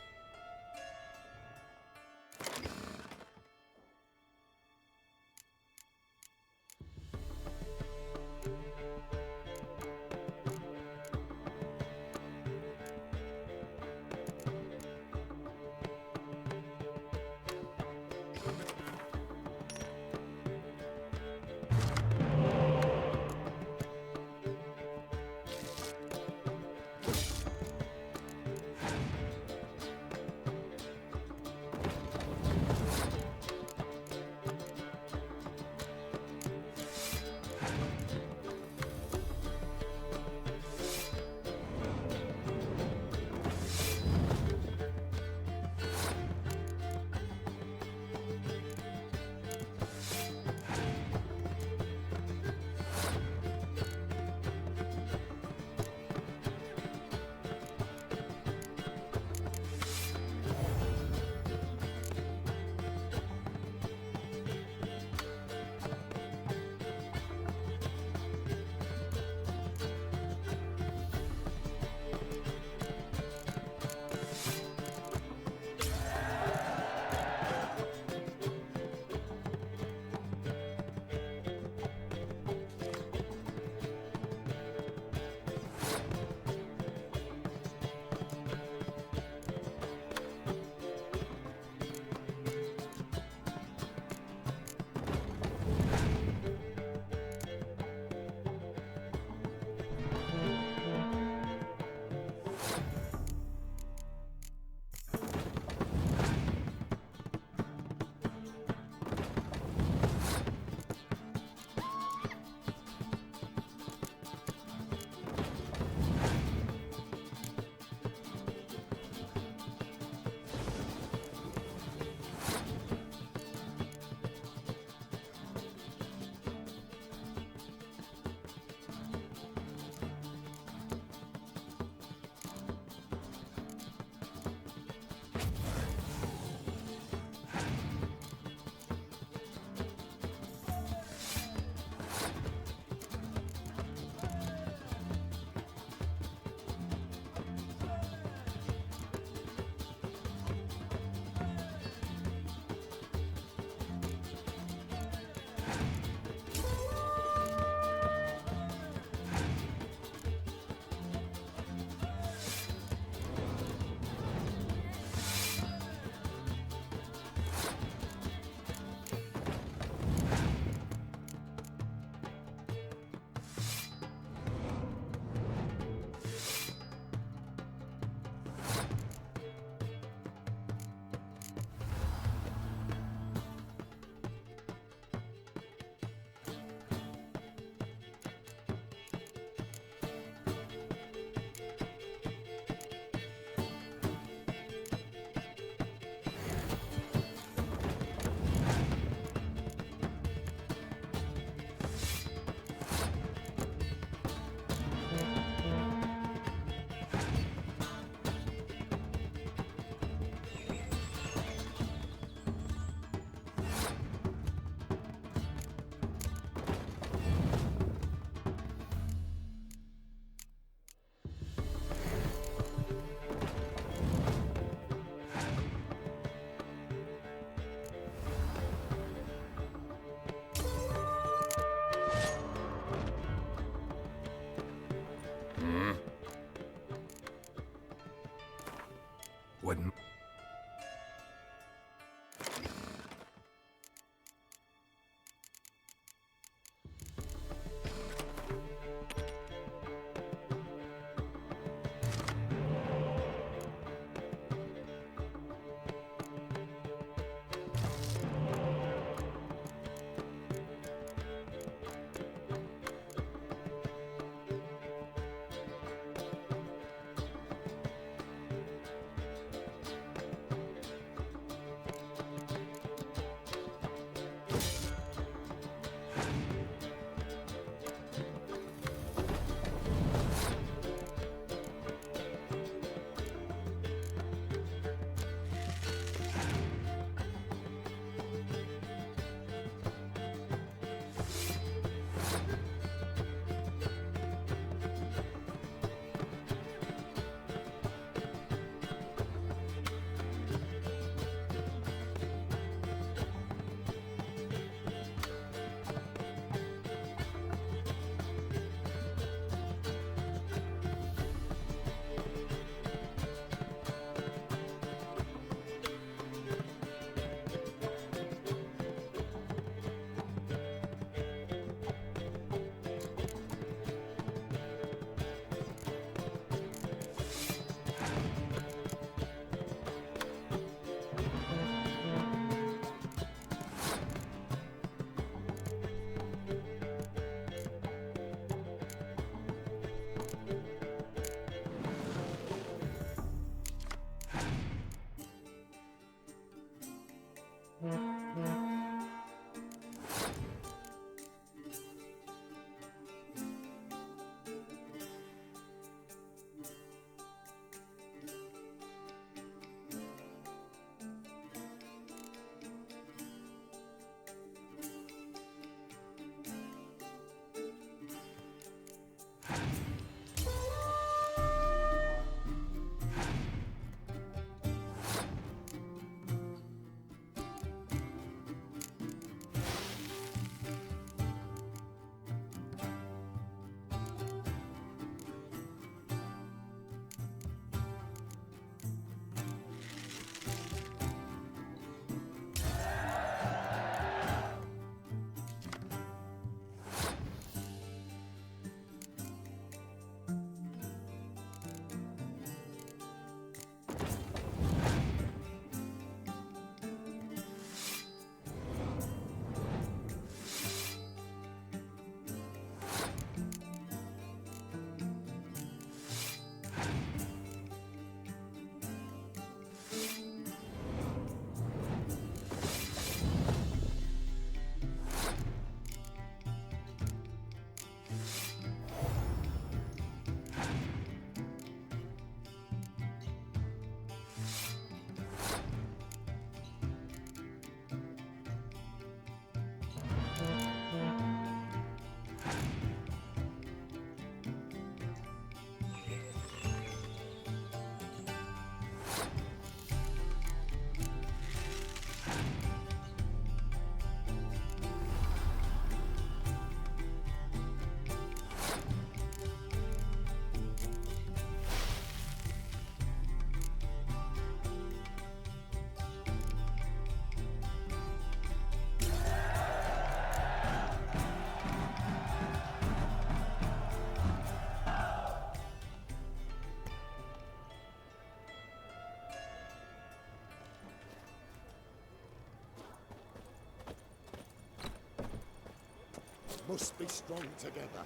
Must be strong together.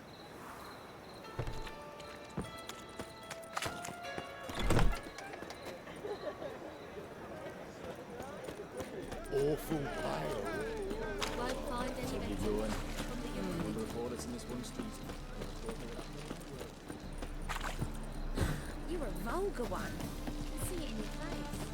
Awful pile. Won't find any better. You're a vulgar one. I see it in your face.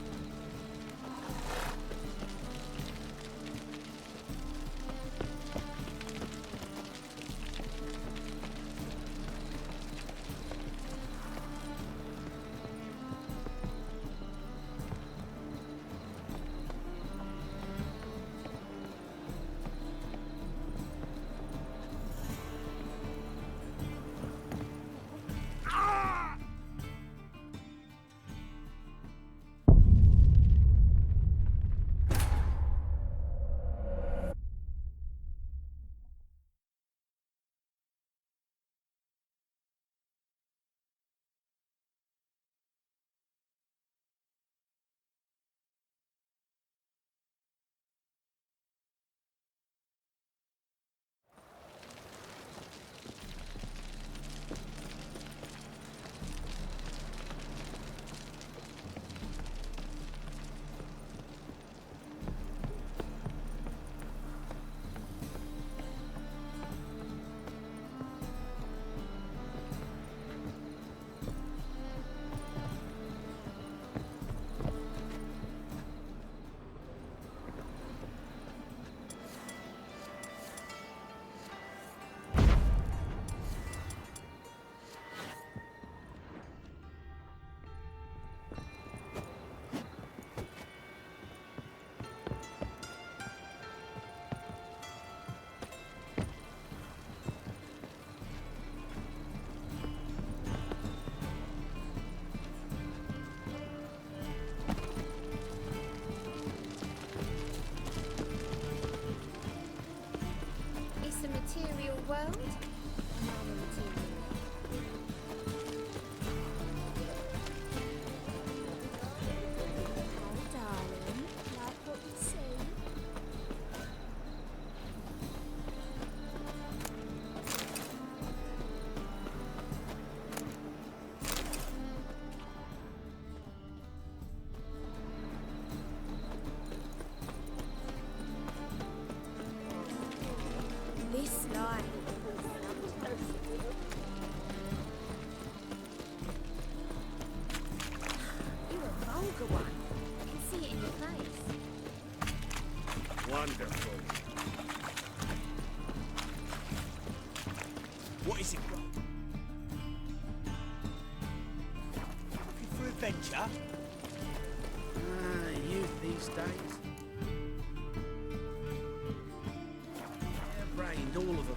Material world? Non-material. Oh, darling, like what you see? Wonderful. What is it, bro? Looking for adventure? Youth these days. Brained, all of them.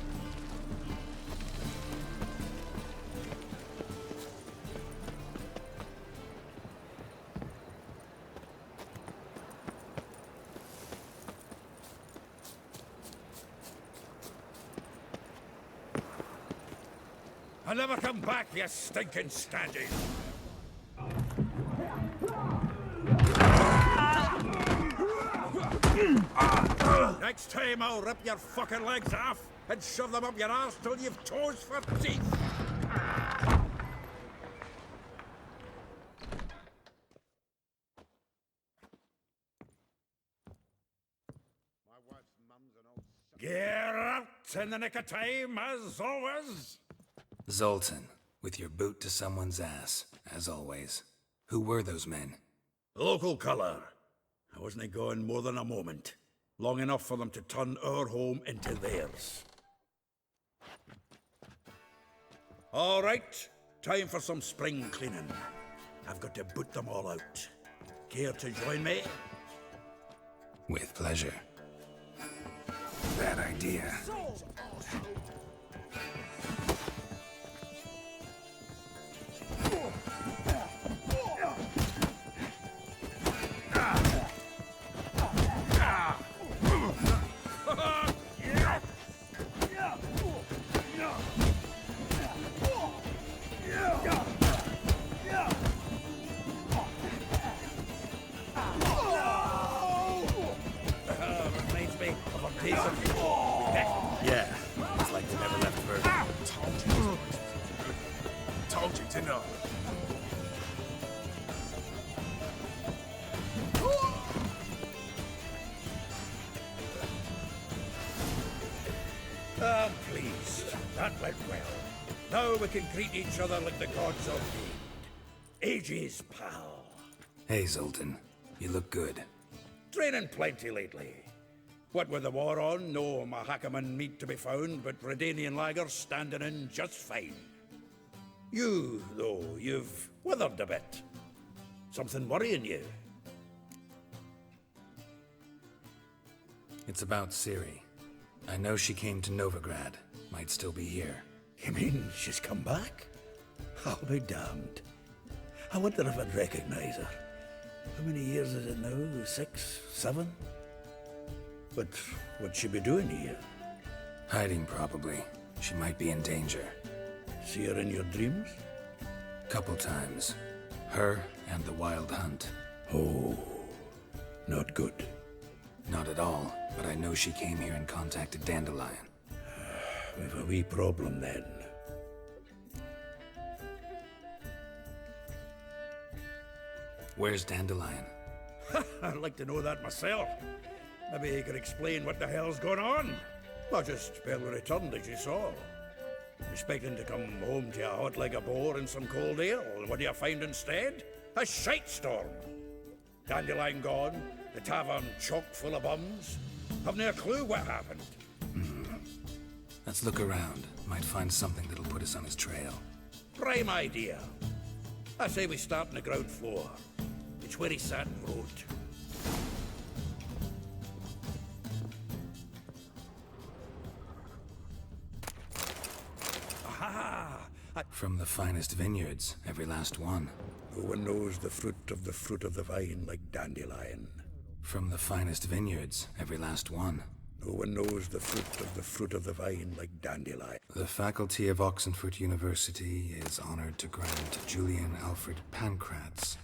I'll never come back, you stinking standing! Next time I'll rip your fucking legs off and shove them up your arse till you've toes for teeth! Get out in the nick of time, as always! Zoltan, with your boot to someone's ass, as always. Who were those men? Local colour. I wasn't gone more than a moment. Long enough for them to turn our home into theirs. All right, time for some spring cleaning. I've got to boot them all out. Care to join me? With pleasure. Bad idea. Reminds me of a piece of... Yeah, it's like they never left for... Told you to know. I'm pleased. That went well. Now we can greet each other like the gods ordained. Ages, pal. Hey, Zoltan. You look good. Training plenty lately. What with the war on, no Mahakaman meat to be found, but Redanian lagers standing in just fine. You, though, you've withered a bit. Something worrying you? It's about Ciri. I know she came to Novigrad. Might still be here. You mean she's come back? I'll be damned. I wonder if I'd recognize her. How many years is it now? 6, 7? But what'd she be doing here? Hiding, probably. She might be in danger. See her in your dreams? Couple times. Her and the Wild Hunt. Oh, not good. Not at all, but I know she came here and contacted Dandelion. We've a wee problem then. Where's Dandelion? I'd like to know that myself. Maybe he could explain what the hell's going on. Or just barely returned, as you saw. Expecting to come home to a hot like a boar and some cold ale, and what do you find instead? A shite storm. Dandelion gone, the tavern chock full of bums. Have no clue what happened. Let's look around. Might find something that'll put us on his trail. Prime idea. I say we start on the ground floor. It's where he sat and wrote. Aha! From the finest vineyards, every last one. No one knows the fruit of the vine like Dandelion. From the finest vineyards, every last one. No one knows the fruit of the vine like Dandelion. The faculty of Oxenford University is honored to grant Julian Alfred Pancratz,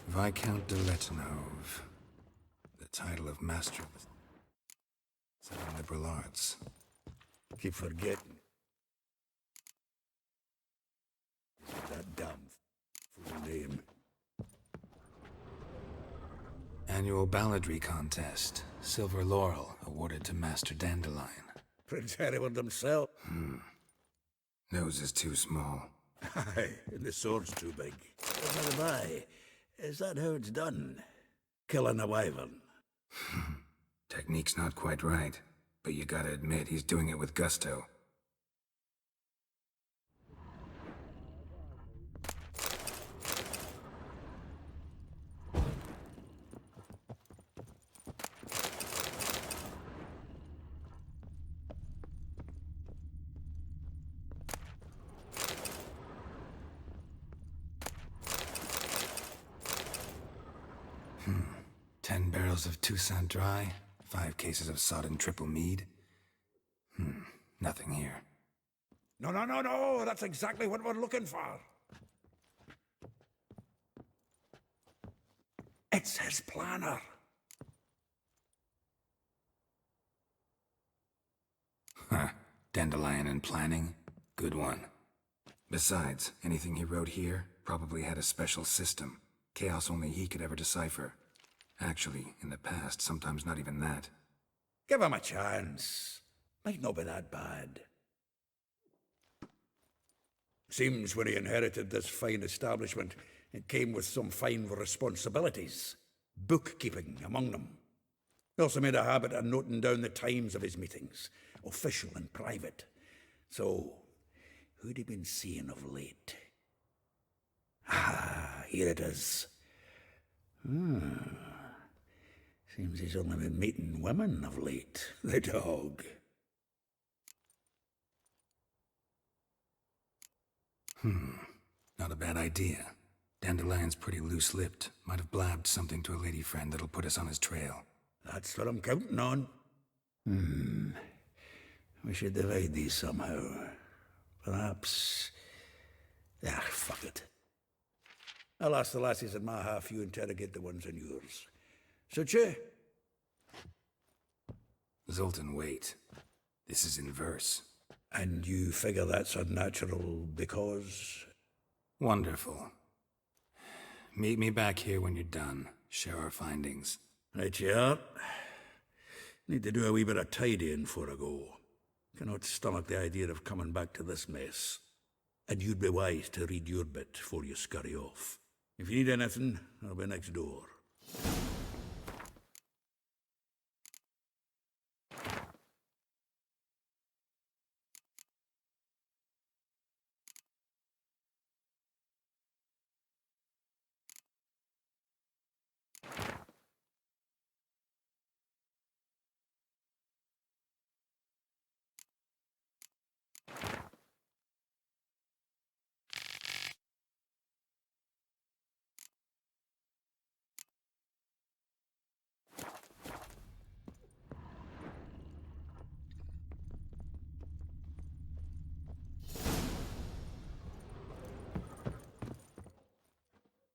Viscount de Letonov, the title of Master of the Liberal Arts. Keep forgetting. That damn full name. Annual balladry contest. Silver Laurel awarded to Master Dandelion. Prince Hereward himself. Nose is too small. Aye, and the sword's too big. But by the by, is that how it's done? Killing a wyvern? Technique's not quite right, but you gotta admit he's doing it with gusto. Hmm. 10 barrels of Toussaint Dry, 5 cases of sodden triple mead. Nothing here. No, that's exactly what we're looking for. It's his planner. Huh. Dandelion and planning? Good one. Besides, anything he wrote here probably had a special system. Chaos only he could ever decipher. Actually, in the past, sometimes not even that. Give him a chance. Might not be that bad. Seems when he inherited this fine establishment, it came with some fine responsibilities. Bookkeeping among them. He also made a habit of noting down the times of his meetings, official and private. So, who'd he been seeing of late? Ah, here it is. Seems he's only been meeting women of late, the dog. Not a bad idea. Dandelion's pretty loose-lipped. Might have blabbed something to a lady friend that'll put us on his trail. That's what I'm counting on. We should divide these somehow. Perhaps... fuck it. I'll ask the lassies in my half, you interrogate the ones in yours. Suit you? Zoltan, wait. This is in verse. And you figure that's unnatural because... Wonderful. Meet me back here when you're done. Share our findings. Right you are. Need to do a wee bit of tidying before I go. Cannot stomach the idea of coming back to this mess. And you'd be wise to read your bit before you scurry off. If you need anything, I'll be next door.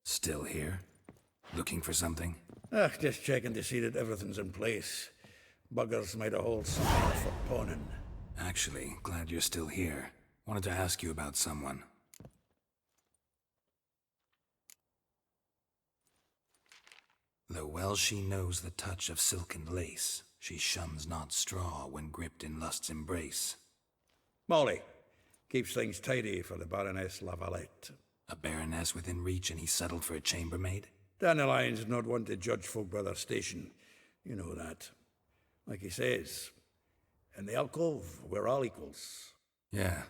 Still here? Looking for something? Just checking to see that everything's in place. Buggers might have hauled something off for pawning. Actually, glad you're still here. Wanted to ask you about someone. Though well she knows the touch of silken lace, she shuns not straw when gripped in lust's embrace. Molly. Keeps things tidy for the Baroness Lavalette. A baroness within reach and he settled for a chambermaid? Dandelion's not one to judge folk by their station. You know that. Like he says, in the alcove, we're all equals. Yeah.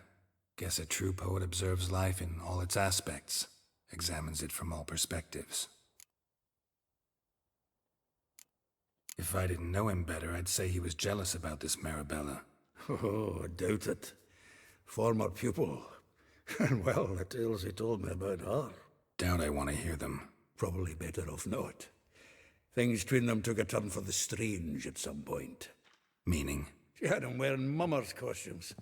Guess a true poet observes life in all its aspects, examines it from all perspectives. If I didn't know him better, I'd say he was jealous about this Marabella. Oh, I doubt it. Former pupil. And well, the tales he told me about her. Doubt I want to hear them. Probably better off not. Things between them took a turn for the strange at some point. Meaning? She had him wearing mummers' costumes.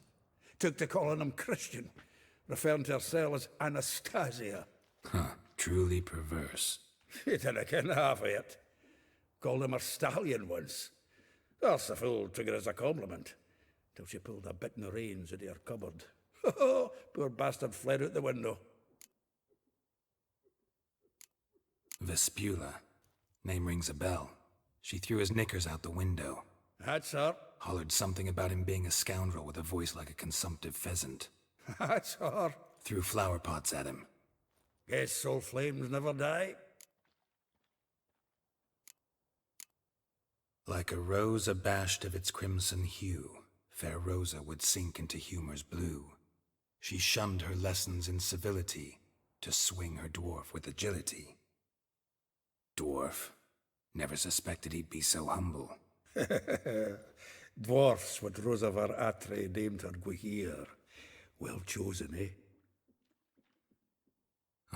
Took to calling him Christian, referring to herself as Anastasia. Huh, truly perverse. She didn't ken half of it. Called him her stallion once. That's the fool took it as a compliment, till she pulled a bit in the reins out of her cupboard. Oh, poor bastard fled out the window. Vespula. Name rings a bell. She threw his knickers out the window. That's her. Hollered something about him being a scoundrel with a voice like a consumptive pheasant. That's her. Threw flower pots at him. Guess soul flames never die. Like a rose abashed of its crimson hue, fair Rosa would sink into humor's blue. She shunned her lessons in civility to swing her dwarf with agility. Dwarf. Never suspected he'd be so humble. Dwarfs what Rosavar Atre named her Gwahir. Well chosen, eh?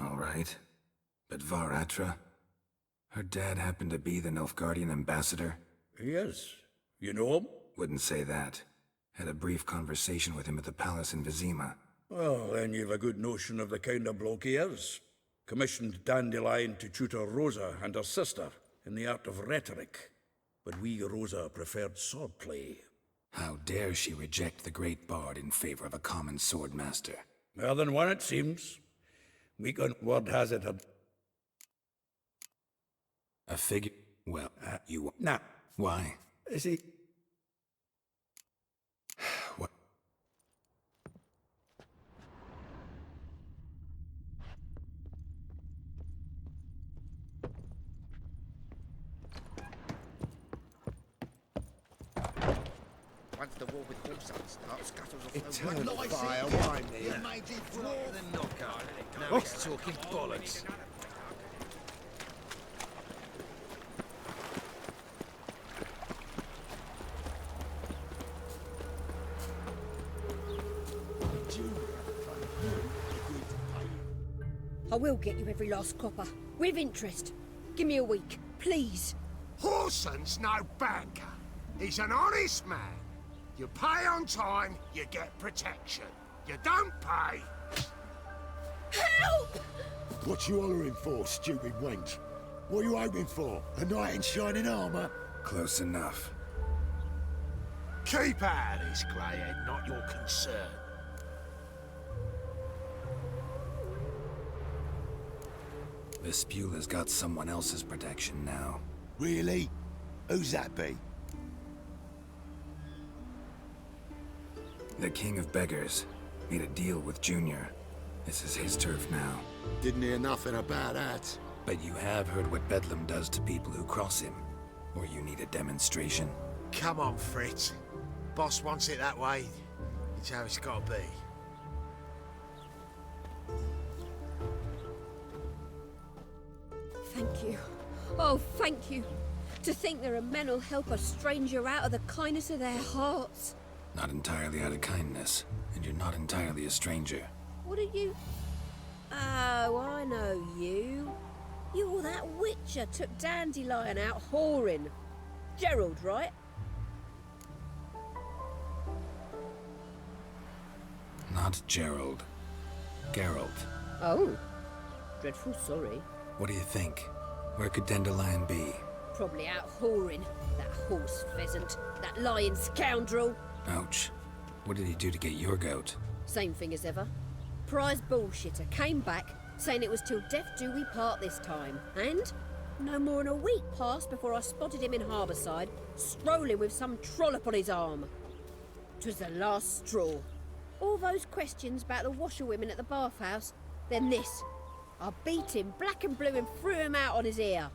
All right. But Var Atra? Her dad happened to be the Nilfgaardian ambassador? Yes. You know him? Wouldn't say that. Had a brief conversation with him at the palace in Vizima. Well, then you've a good notion of the kind of bloke he is. Commissioned Dandelion to tutor Rosa and her sister in the art of rhetoric. But we Rosa preferred swordplay. How dare she reject the great bard in favor of a common swordmaster? More than one, it seems. Word has it a figure... Well, you... Nah. Why? Is he... What? Once the war with Horsan starts, scuttles will Eternal fire wine there. Now he's talking bollocks. I will get you every last copper, with interest. Give me a week, please. Horsan's no banker. He's an honest man. You pay on time, you get protection. You don't pay... Help! What you hollering for, stupid wench? What are you hoping for? A knight in shining armor? Close enough. Keep out of this, Greyhead, not your concern. Vespula's got someone else's protection now. Really? Who's that be? The King of Beggars made a deal with Junior. This is his turf now. Didn't hear nothing about that. But you have heard what Bedlam does to people who cross him. Or you need a demonstration? Come on, Fritz. Boss wants it that way. It's how it's gotta be. Thank you. Oh, thank you. To think there are men who'll help a stranger out of the kindness of their hearts. Not entirely out of kindness, and you're not entirely a stranger. What are you... Oh, I know you. You're that witcher took Dandelion out whoring. Gerald, right? Not Gerald. Geralt. Oh. Dreadful sorry. What do you think? Where could Dandelion be? Probably out whoring. That horse pheasant. That lying scoundrel. Ouch. What did he do to get your goat? Same thing as ever. Prize bullshitter came back, saying it was till death do we part this time. And no more than a week passed before I spotted him in Harbourside, strolling with some trollop on his arm. 'Twas the last straw. All those questions about the washerwomen at the bathhouse, then this. I beat him black and blue and threw him out on his ear.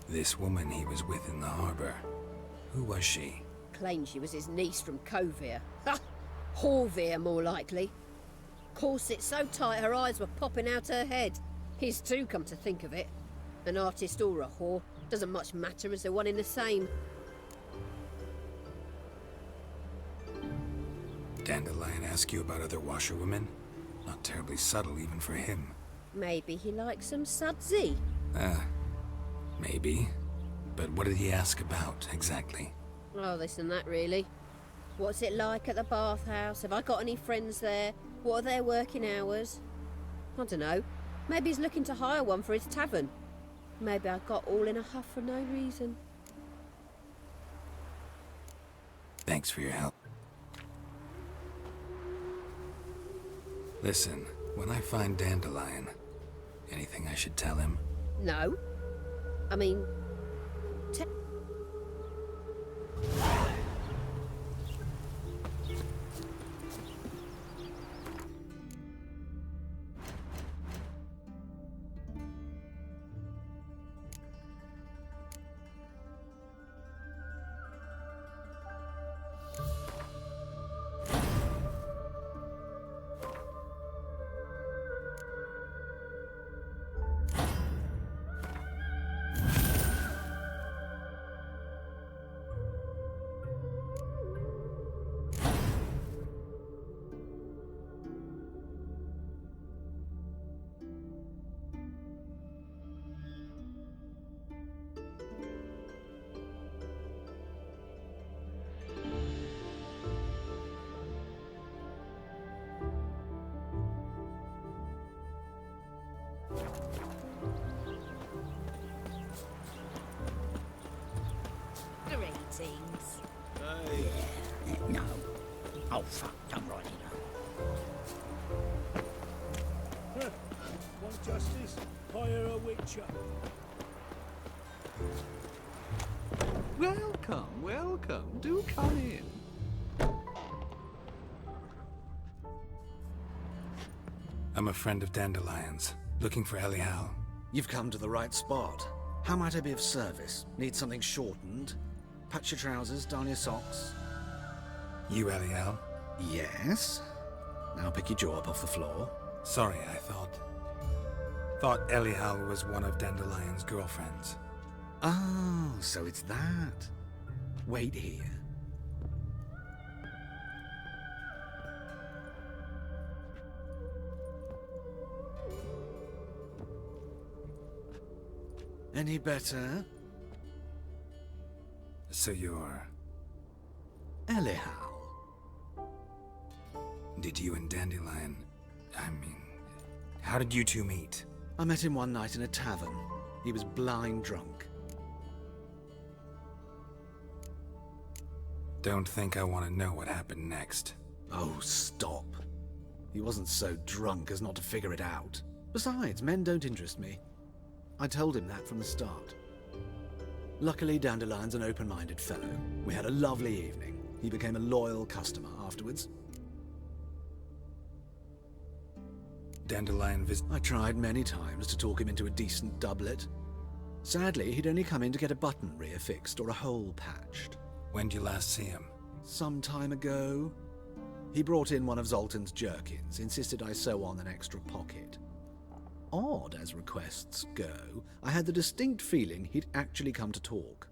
This woman he was with in the harbour. Who was she? Claimed she was his niece from Kovir. Ha! Horvir, more likely. Corset so tight her eyes were popping out her head. His too, come to think of it. An artist or a whore. Doesn't much matter as they're one in the same. Dandelion ask you about other washerwomen? Not terribly subtle even for him. Maybe he likes some sudsy. Maybe. But what did he ask about, exactly? Oh, this and that, really. What's it like at the bathhouse? Have I got any friends there? What are their working hours? I don't know. Maybe he's looking to hire one for his tavern. Maybe I got all in a huff for no reason. Thanks for your help. Listen, when I find Dandelion, anything I should tell him? No. I mean... things. Hey. Yeah, no. Oh, fuck, don't write it up. Want justice? Hire a witcher. Welcome, welcome. Do come in. I'm a friend of Dandelion's, looking for Elial. You've come to the right spot. How might I be of service? Need something shortened? Patch your trousers, darn your socks. You Elial? Yes. Now pick your jaw up off the floor. Sorry, I thought Elial was one of Dandelion's girlfriends. Oh, so it's that. Wait here. Any better? So you're... Elial. Did you and Dandelion... how did you two meet? I met him one night in a tavern. He was blind drunk. Don't think I want to know what happened next. Oh, stop. He wasn't so drunk as not to figure it out. Besides, men don't interest me. I told him that from the start. Luckily, Dandelion's an open-minded fellow. We had a lovely evening. He became a loyal customer afterwards. Dandelion I tried many times to talk him into a decent doublet. Sadly, he'd only come in to get a button reaffixed or a hole patched. When did you last see him? Some time ago. He brought in one of Zoltan's jerkins, insisted I sew on an extra pocket. Odd as requests go, I had the distinct feeling he'd actually come to talk.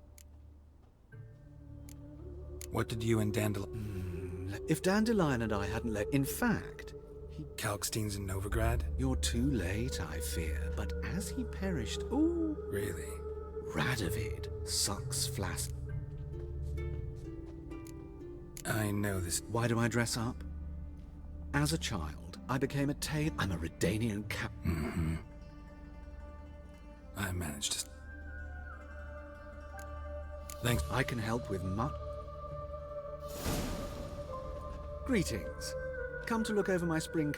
What did you and Dandelion... If Dandelion and I hadn't let... In fact... Kalkstein's in Novigrad? You're too late, I fear, but as he perished... Ooh... Really? Radovid sucks flask. I know this... Why do I dress up? As a child, I became a tailor. I'm a Redanian cap... Mm-hmm. I managed to... Thanks. I can help with much... Greetings. Come to look over my spring...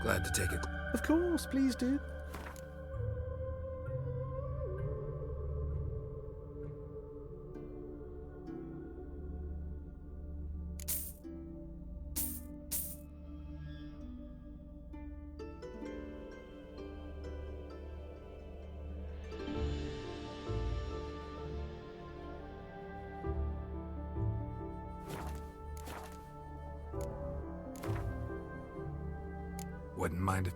Glad to take it. Of course, please do. Wouldn't mind if...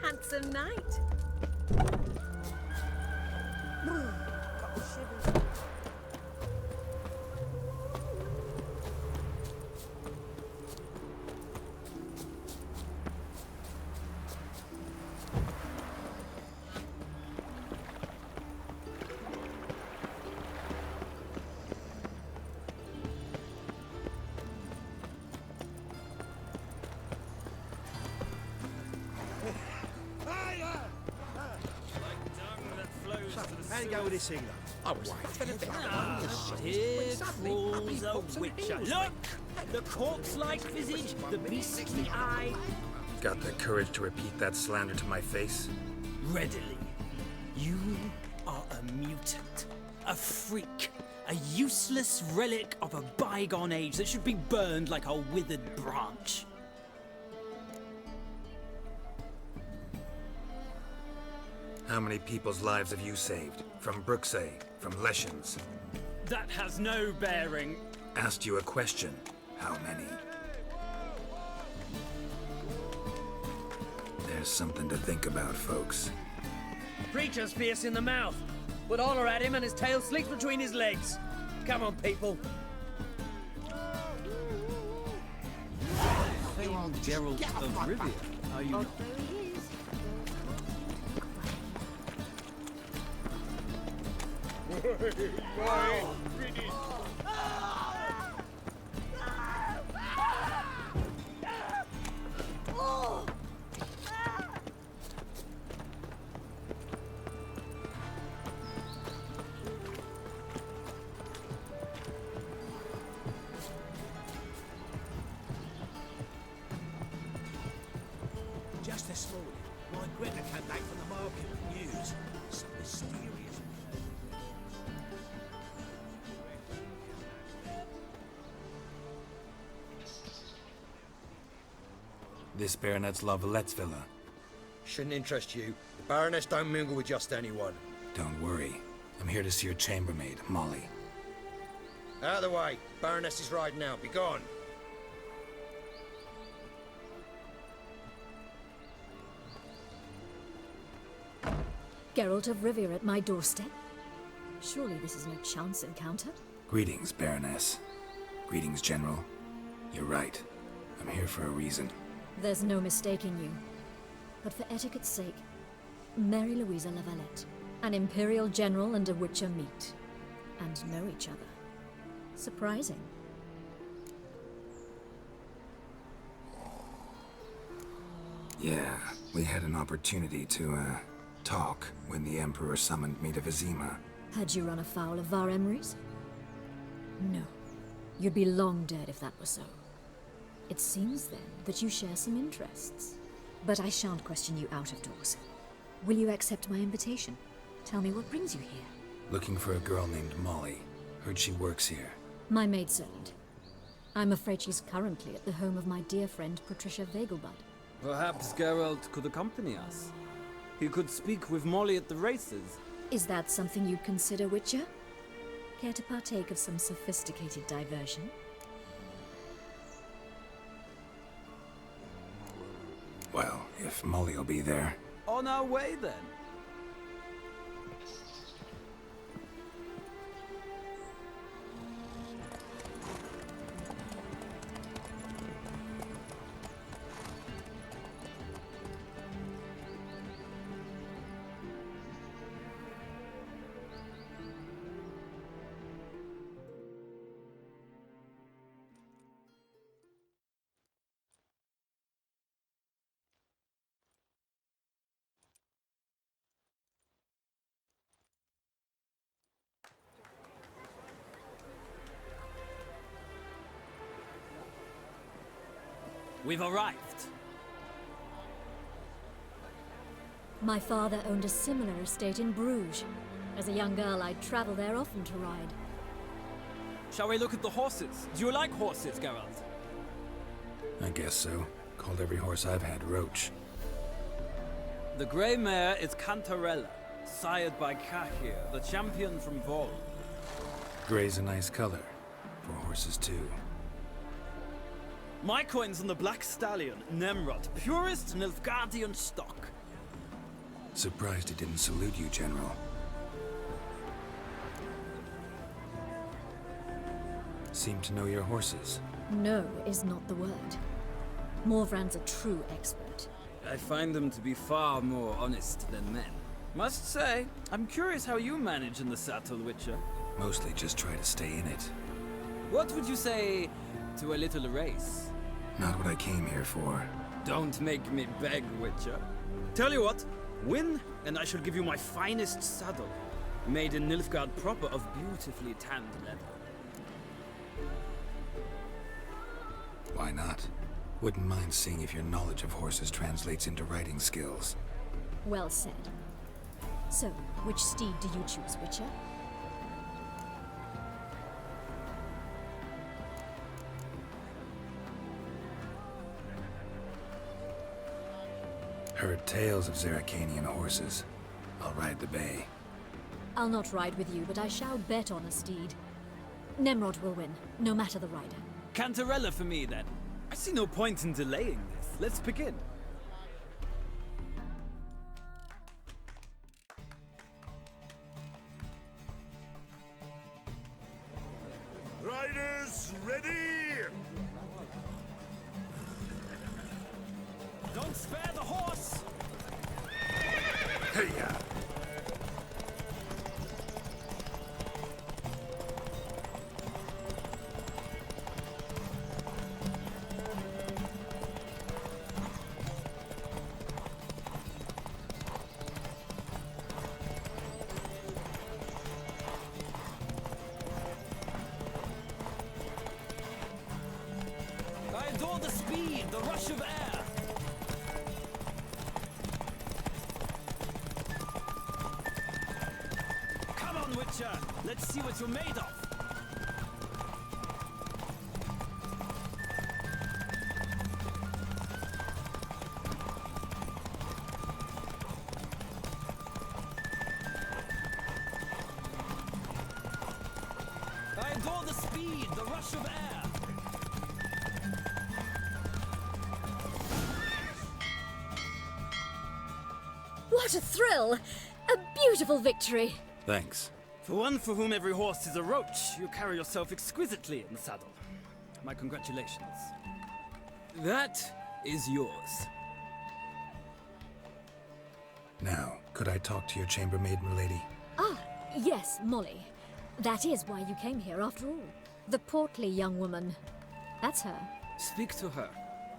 handsome knight. How'd it go with this healer? Oh, wait. Here crawls a witcher. Look! The corpse-like visage, the beastly eye. Got the courage to repeat that slander to my face? Readily. You are a mutant, a freak, a useless relic of a bygone age that should be burned like a withered branch. How many people's lives have you saved? From Bruxay, from Leshens? That has no bearing. Asked you a question. How many? There's something to think about, folks. Preacher's fierce in the mouth. Would holler at him and his tail slicks between his legs. Come on, people. Famed Geralt of Rivia, are you not? Just this morning, my Greta came back from the market with news. Some mysterious... This Baronet's La Vallette's villa. Shouldn't interest you. The Baroness don't mingle with just anyone. Don't worry. I'm here to see your chambermaid, Molly. Out of the way. Baroness is riding out. Be gone. Geralt of Rivia at my doorstep? Surely this is no chance encounter? Greetings, Baroness. Greetings, General. You're right. I'm here for a reason. There's no mistaking you. But for etiquette's sake, Mary Louisa La Valette, an Imperial General and a Witcher meet, and know each other. Surprising. Yeah, we had an opportunity to, talk when the Emperor summoned me to Vizima. Had you run afoul of Var Emrys? No. You'd be long dead if that were so. It seems, then, that you share some interests. But I shan't question you out of doors. Will you accept my invitation? Tell me what brings you here. Looking for a girl named Molly. Heard she works here. My maidservant. I'm afraid she's currently at the home of my dear friend Patricia Vegelbud. Perhaps Geralt could accompany us. He could speak with Molly at the races. Is that something you'd consider, Witcher? Care to partake of some sophisticated diversion? Well, if Molly will be there. On our way, then. We've arrived. My father owned a similar estate in Bruges. As a young girl, I'd travel there often to ride. Shall we look at the horses? Do you like horses, Geralt? I guess so. Called every horse I've had Roach. The grey mare is Cantarella, sired by Cahir, the champion from Vol. Grey's a nice color. For horses, too. My coin's on the Black Stallion, Nemrod, purest Nilfgaardian stock. Surprised he didn't salute you, General. Seem to know your horses. No is not the word. Morvran's a true expert. I find them to be far more honest than men. Must say, I'm curious how you manage in the saddle, Witcher. Mostly just try to stay in it. What would you say to a little race? Not what I came here for. Don't make me beg, Witcher. Tell you what, win, and I shall give you my finest saddle. Made in Nilfgaard proper of beautifully tanned leather. Why not? Wouldn't mind seeing if your knowledge of horses translates into riding skills. Well said. So, which steed do you choose, Witcher? Heard tales of Zeracanian horses. I'll ride the bay. I'll not ride with you, but I shall bet on a steed. Nemrod will win, no matter the rider. Cantarella for me, then. I see no point in delaying this. Let's begin. Riders, ready! Don't spare the horse! Hey-ya! I adore the speed, the rush of air. Come on, Witcher. Let's see what you're made of. I adore the speed, the rush of air. What a thrill! A beautiful victory! Thanks. For one for whom every horse is a roach, you carry yourself exquisitely in the saddle. My congratulations. That is yours. Now, could I talk to your chambermaid, milady? Ah, yes, Molly. That is why you came here after all. The portly young woman. That's her. Speak to her.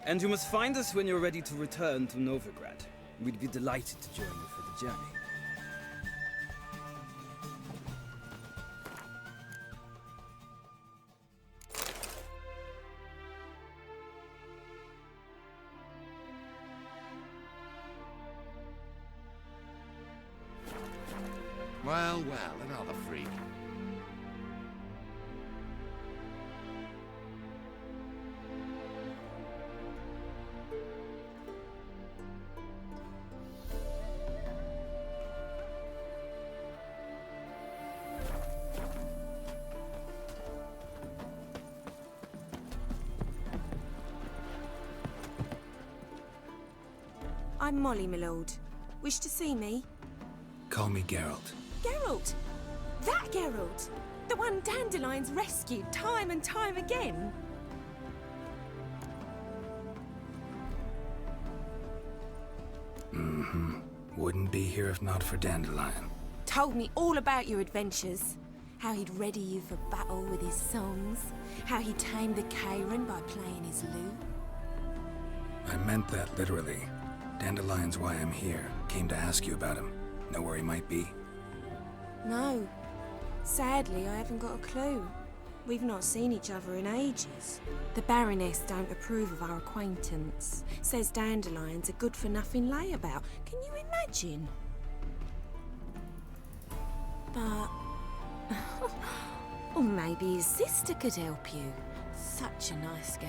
And you must find us when you're ready to return to Novigrad. We'd be delighted to join you for the journey. Well, well, another freak. I'm Molly, my lord. Wish to see me? Call me Geralt. Geralt! That Geralt! The one Dandelion's rescued time and time again! Mm-hmm. Wouldn't be here if not for Dandelion. Told me all about your adventures. How he'd ready you for battle with his songs. How he tamed the Kayran by playing his lute. I meant that literally. Dandelion's why I'm here. Came to ask you about him. Know where he might be? No. Sadly, I haven't got a clue. We've not seen each other in ages. The Baroness don't approve of our acquaintance. Says Dandelion's a good-for-nothing layabout. Can you imagine? But... or maybe his sister could help you. Such a nice girl.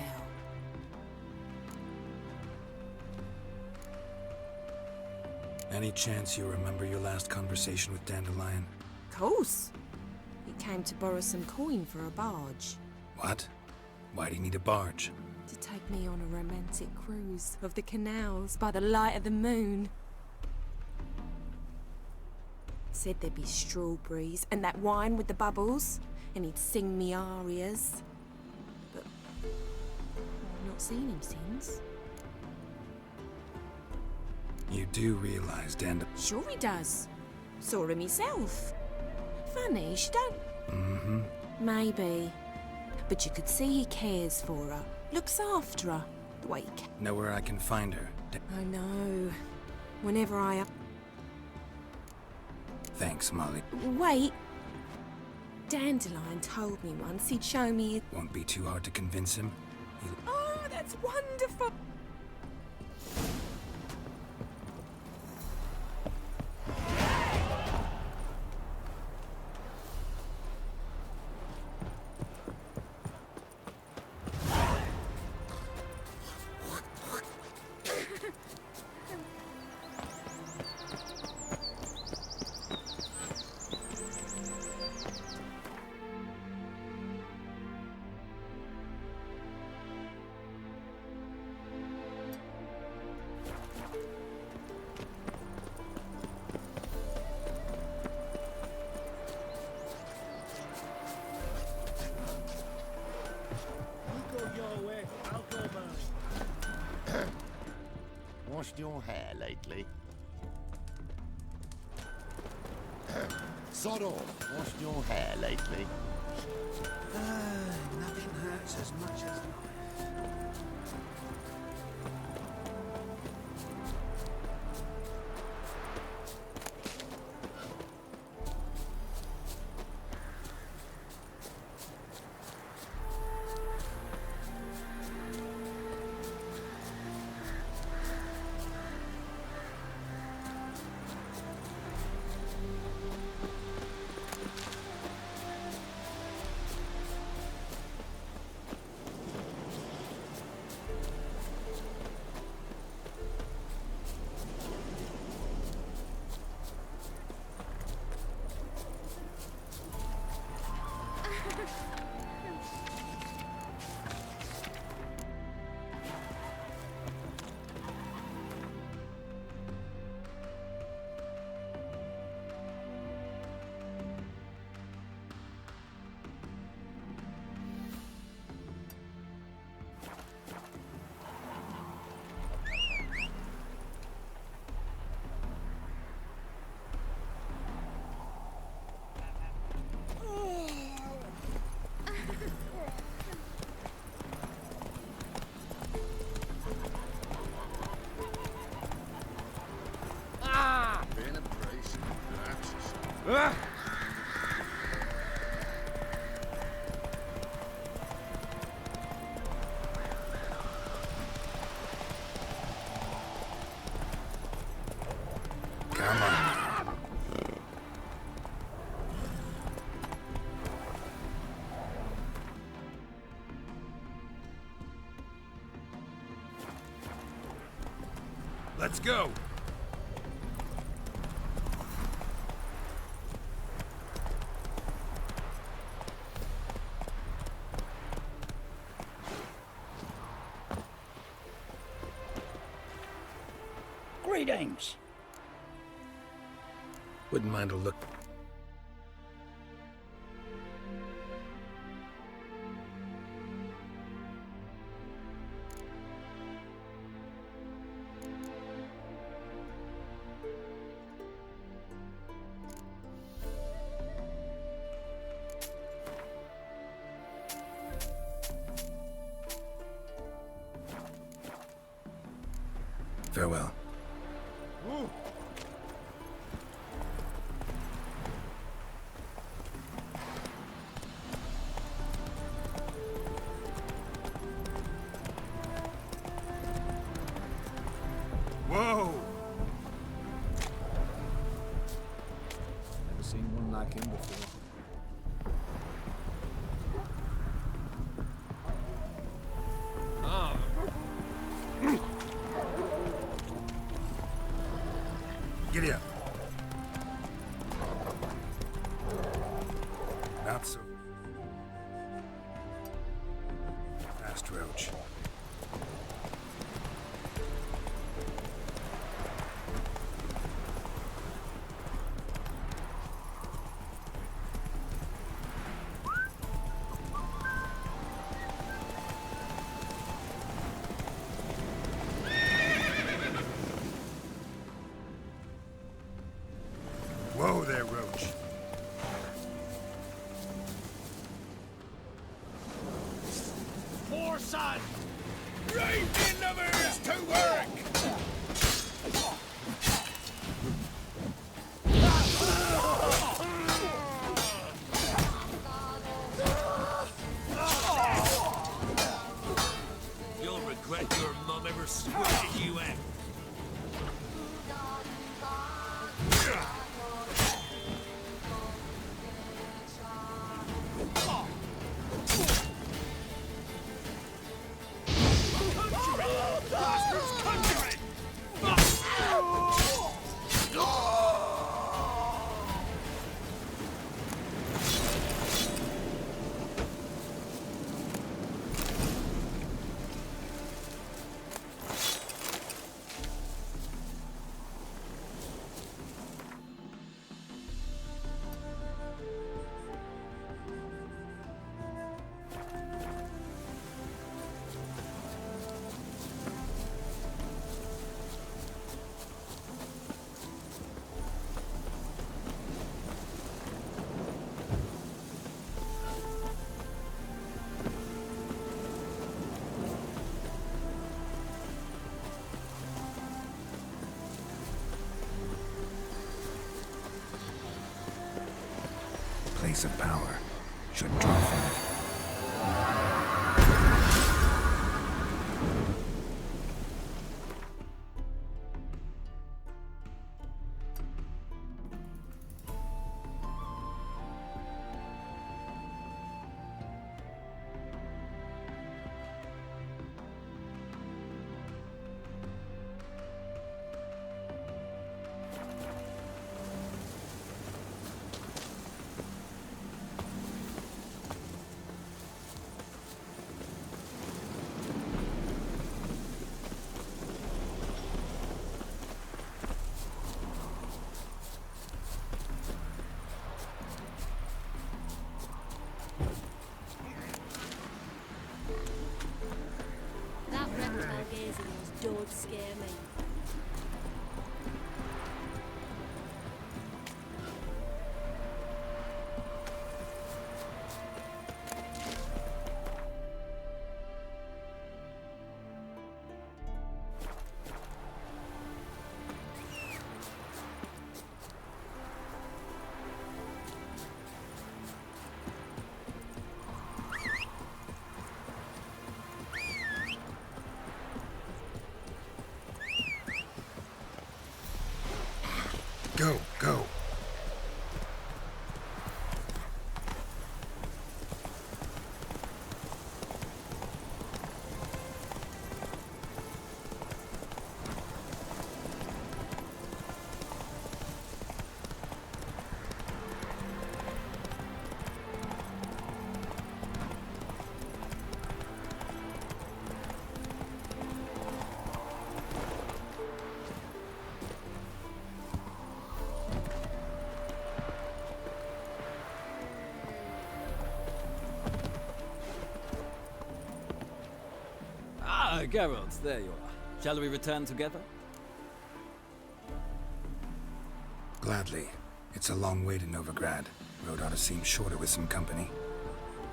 Any chance you remember your last conversation with Dandelion? Of course. He came to borrow some coin for a barge. What? Why do you need a barge? To take me on a romantic cruise of the canals by the light of the moon. Said there'd be strawberries and that wine with the bubbles, and he'd sing me arias. But I've not seen him since. You do realize Dandelion... Sure he does. Saw him himself. Funny, she don't... Mm-hmm. Maybe. But you could see he cares for her. Looks after her. The way he can. Know where I can find her? I know. Whenever I... Thanks, Molly. Wait. Dandelion told me once he'd show me... Won't be too hard to convince him. Oh, that's wonderful. Washed your hair lately? Sod off. Washed your hair lately? Nothing hurts as much as life. Come on. Let's go. Greetings. Wouldn't mind a look. Farewell. Whoa! Never seen one like him before. Giddy up. Not so fast, Roach. regret your mum ever squirted you out. Place of power should draw from it. That reptile gazing don't scare me. Go, go. Ah, Geralt, there you are. Shall we return together? Gladly. It's a long way to Novigrad. Road ought to seem shorter with some company.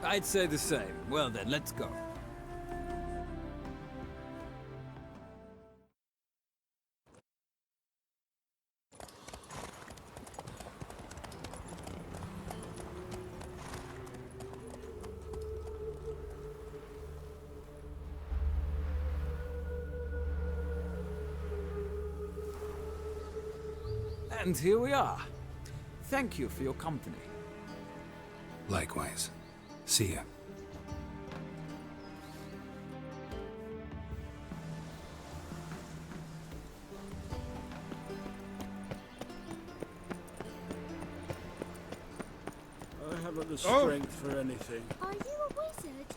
I'd say the same. Well then, let's go. And here we are. Thank you for your company. Likewise. See ya. I haven't the strength for anything. Are you a wizard?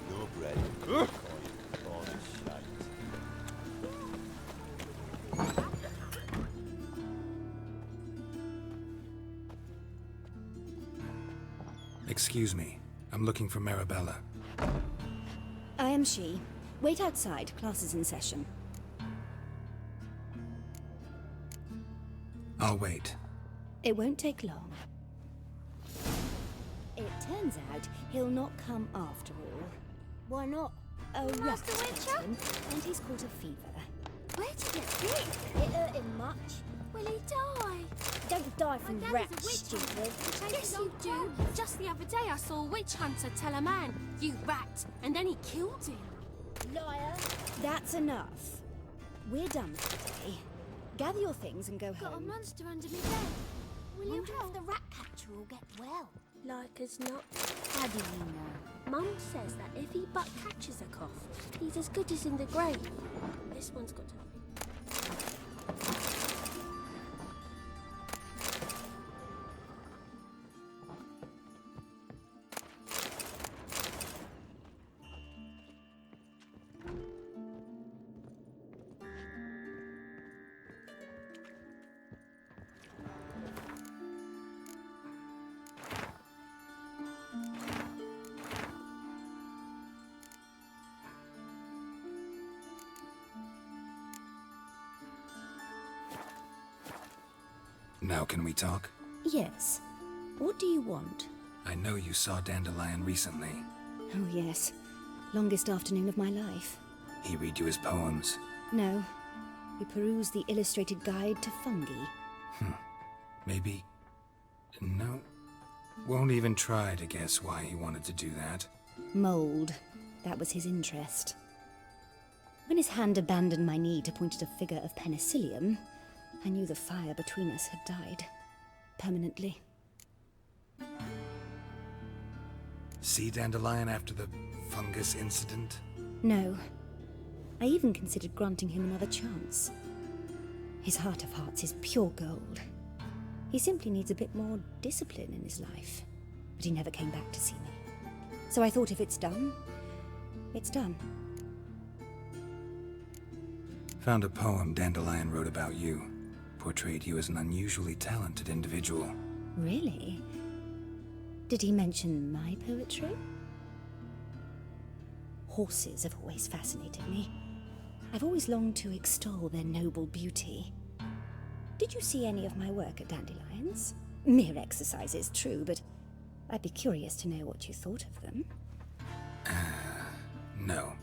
No bread. Excuse me. I'm looking for Marabella. I am she. Wait outside. Class is in session. I'll wait. It won't take long. It turns out he'll not come after all. Why not? Oh, yes, Master Witcher? Captain. And he's caught a fever. Where'd he get bit? It hurt him much. Will he die? Don't die from My dad rats, is a witch stupid. hunter. Yes, you do. Just the other day I saw a witch hunter tell a man, "You rat," and then he killed him. Liar. That's enough. We're done for today. Gather your things and go Got a home. monster under me bed. Will you help? The rat catcher will get well. Like as not. How do you know? Mum says that if he but catches a cough, he's as good as in the grave. This one's got to. Now can we talk? Yes. What do you want? I know you saw Dandelion recently. Oh, yes. Longest afternoon of my life. He read you his poems. No. We perused the illustrated guide to fungi. Maybe... No. Won't even try to guess why he wanted to do that. Mold. That was his interest. When his hand abandoned my knee to point at a figure of penicillium, I knew the fire between us had died. Permanently. See Dandelion after the fungus incident? No. I even considered granting him another chance. His heart of hearts is pure gold. He simply needs a bit more discipline in his life. But he never came back to see me. So I thought if it's done, it's done. Found a poem Dandelion wrote about you. Portrayed you as an unusually talented individual. Really? Did he mention my poetry? Horses have always fascinated me. I've always longed to extol their noble beauty. Did you see any of my work at Dandelions? Mere exercises, true, but I'd be curious to know what you thought of them.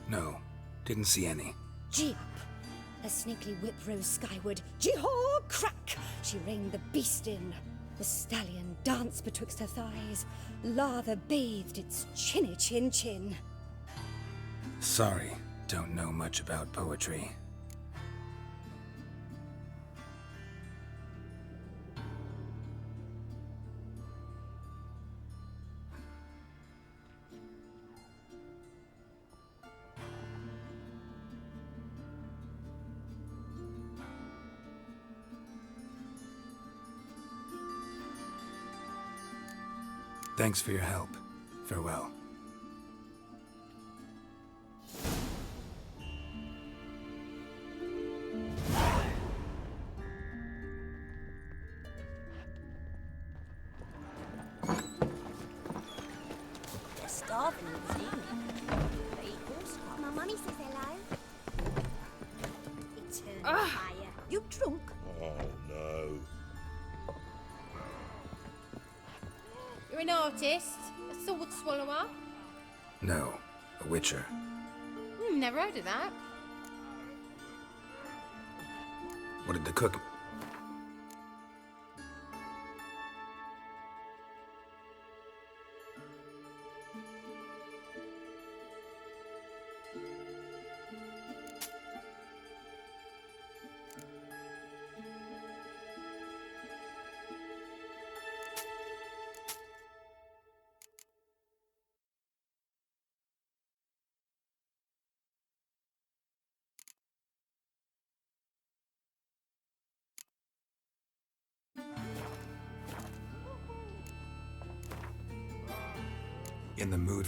No. Didn't see any. Gee up! A snakely whip rose skyward. Gee-haw! Crack! She reined the beast in. The stallion danced betwixt her thighs. Lather bathed its chinny chin. Sorry, don't know much about poetry. Thanks for your help. Farewell. They're starving this evening. They eat horse hot. My mummy says hello. Eternal fire. You drunk? Oh, no. You're an artist? A sword swallower? No, a witcher. Never heard of that. What did the cook... In the mood...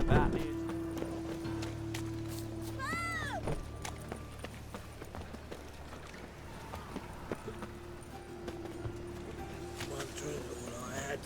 about here. One drink, all I had.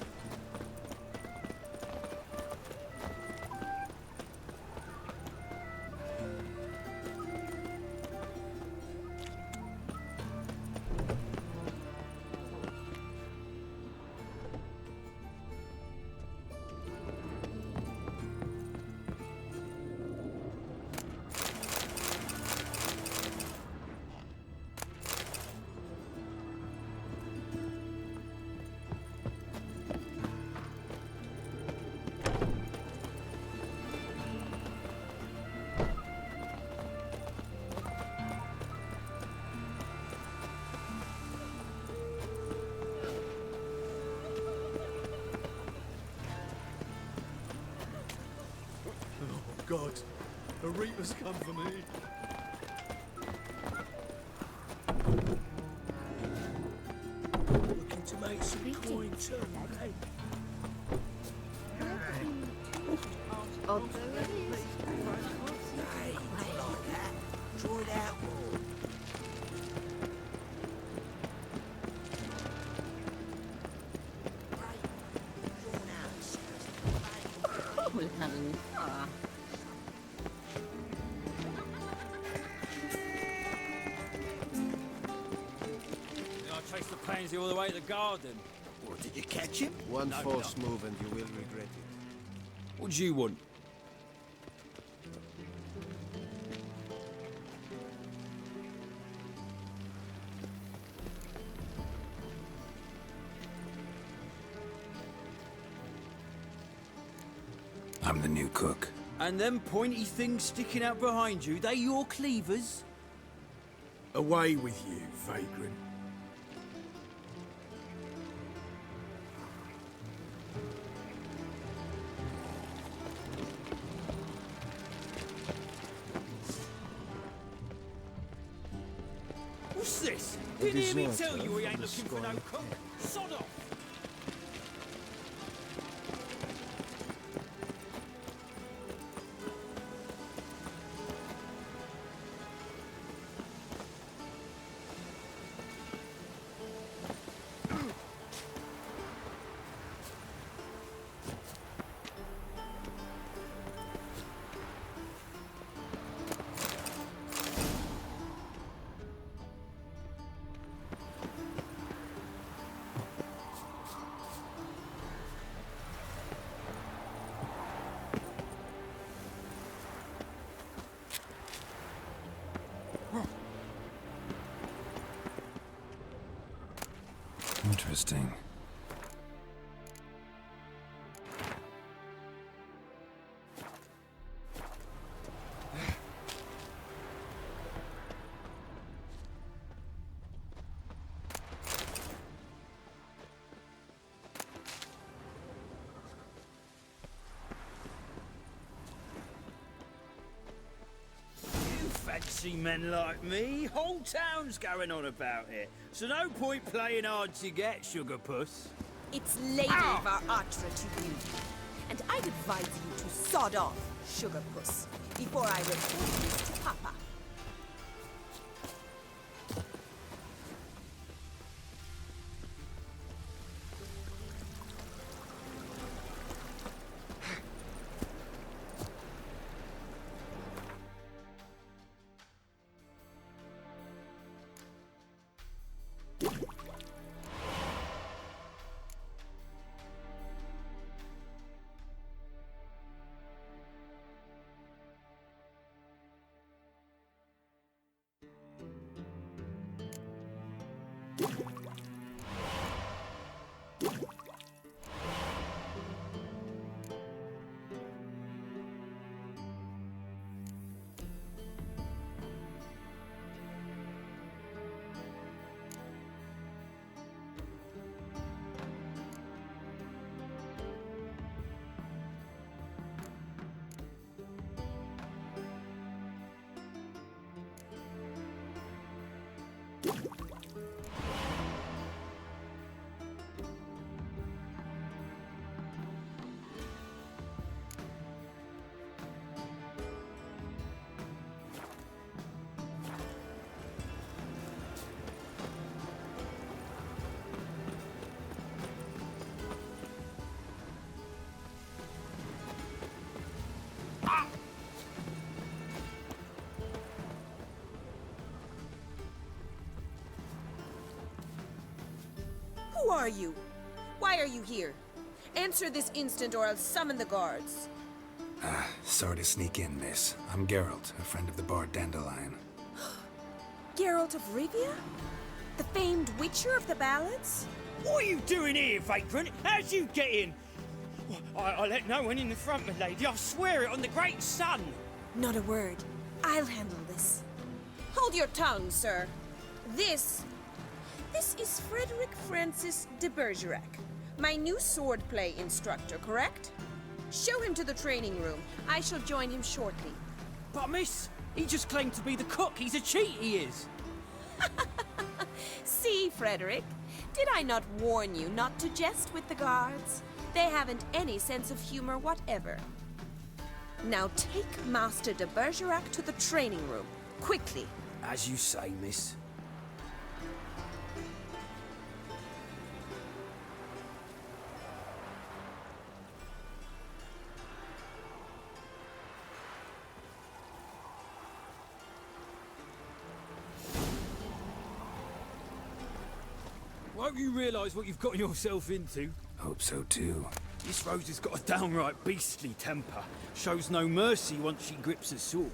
God, the Reapers come for me. Looking to make some coin too, eh? Hey, not like that. Draw it out more. We're having fun. I traced the pansy all the way to the garden. What, did you catch him? One No, false no. move and you will regret it. What do you want? I'm the new cook. And them pointy things sticking out behind you, they your cleavers? Away with you, vagrant. What's this? The Didn't hear me deserter tell you we ain't of the looking for no sky. cook. Sod off! Interesting. You fancy men like me? Whole town's going on about it. So no point playing hard to get, sugar puss. It's Lady Var-Atra to you. And I'd advise you to sod off, sugar puss, before I report this to Papa. Who are you? Why are you here? Answer this instant or I'll summon the guards. Sorry to sneak in, miss. I'm Geralt, a friend of the bard Dandelion. Geralt of Rivia? The famed witcher of the ballads? What are you doing here, vagrant? How'd you get in? I let no one in the front, my lady. I swear it on the great sun. Not a word. I'll handle this. Hold your tongue, sir. This is Frederick Francis de Bergerac, my new swordplay instructor, correct? Show him to the training room. I shall join him shortly. But miss, he just claimed to be the cook. He's a cheat, he is. See, Frederick, did I not warn you not to jest with the guards? They haven't any sense of humor whatever. Now take Master de Bergerac to the training room, quickly. As you say, miss. Won't you realise what you've gotten yourself into? Hope so too. This Rose has got a downright beastly temper. Shows no mercy once she grips a sword.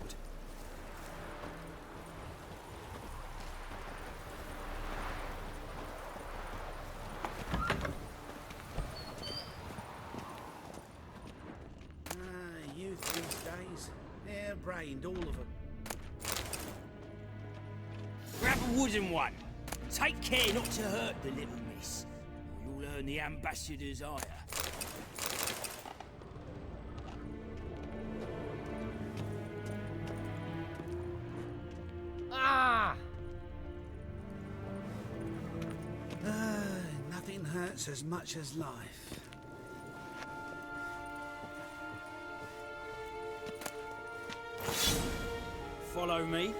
Youth these days. Hair-brained, all of them. Grab a wooden one. Take care not to hurt the little miss, or you'll earn the ambassador's ire. Nothing hurts as much as life. Follow me.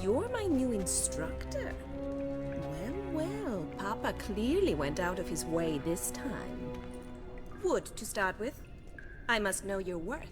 You're my new instructor? Well, Papa clearly went out of his way this time. Wood, to start with. I must know your worth.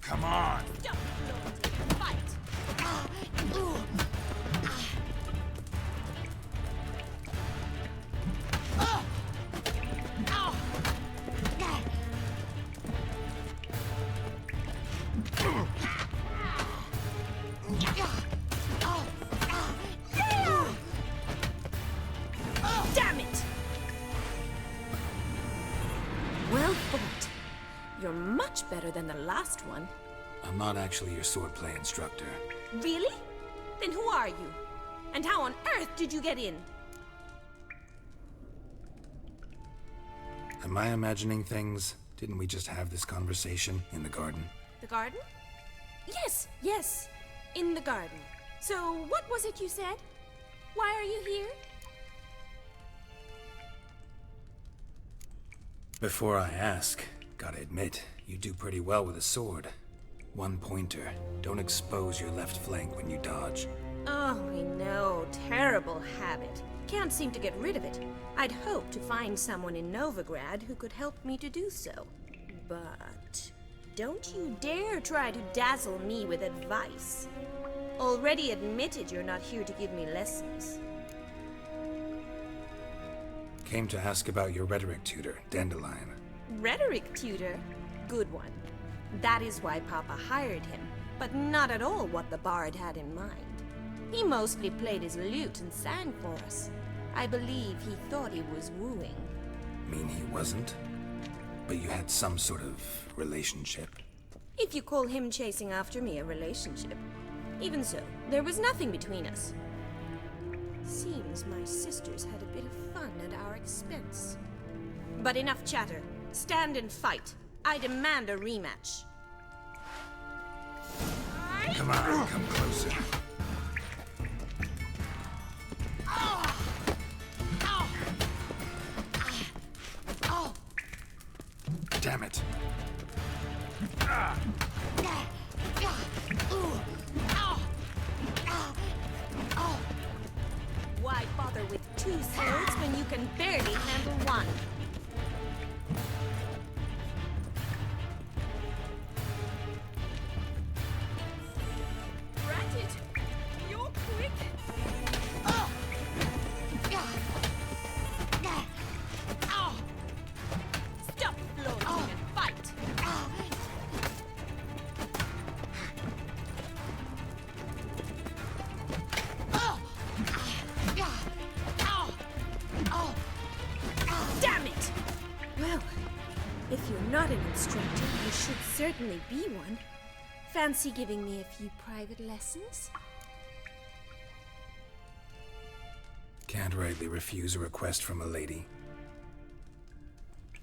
Come on! Damn it! Well fought. You're much better than the last one. I'm not actually your swordplay instructor. Really? Then who are you? And how on earth did you get in? Am I imagining things? Didn't we just have this conversation in the garden? The garden? Yes. In the garden. So, what was it you said? Why are you here? Before I ask, gotta admit, you do pretty well with a sword. One pointer. Don't expose your left flank when you dodge. Oh, I know. Terrible habit. Can't seem to get rid of it. I'd hoped to find someone in Novigrad who could help me to do so. But don't you dare try to dazzle me with advice. Already admitted you're not here to give me lessons. Came to ask about your rhetoric tutor, Dandelion. Rhetoric tutor? Good one. That is why Papa hired him, but not at all what the bard had in mind. He mostly played his lute and sang for us. I believe he thought he was wooing. Mean he wasn't? But you had some sort of relationship? If you call him chasing after me a relationship. Even so, there was nothing between us. Seems my sisters had a bit of fun at our expense. But enough chatter. Stand and fight. I demand a rematch. Come on, come closer. Damn it. Why bother with two swords when you can barely handle one? Ratted! You're quick! Stop floating and fight! Damn it! Well, if you're not an instructor, you should certainly be one. Fancy giving me a few private lessons? Can't rightly refuse a request from a lady.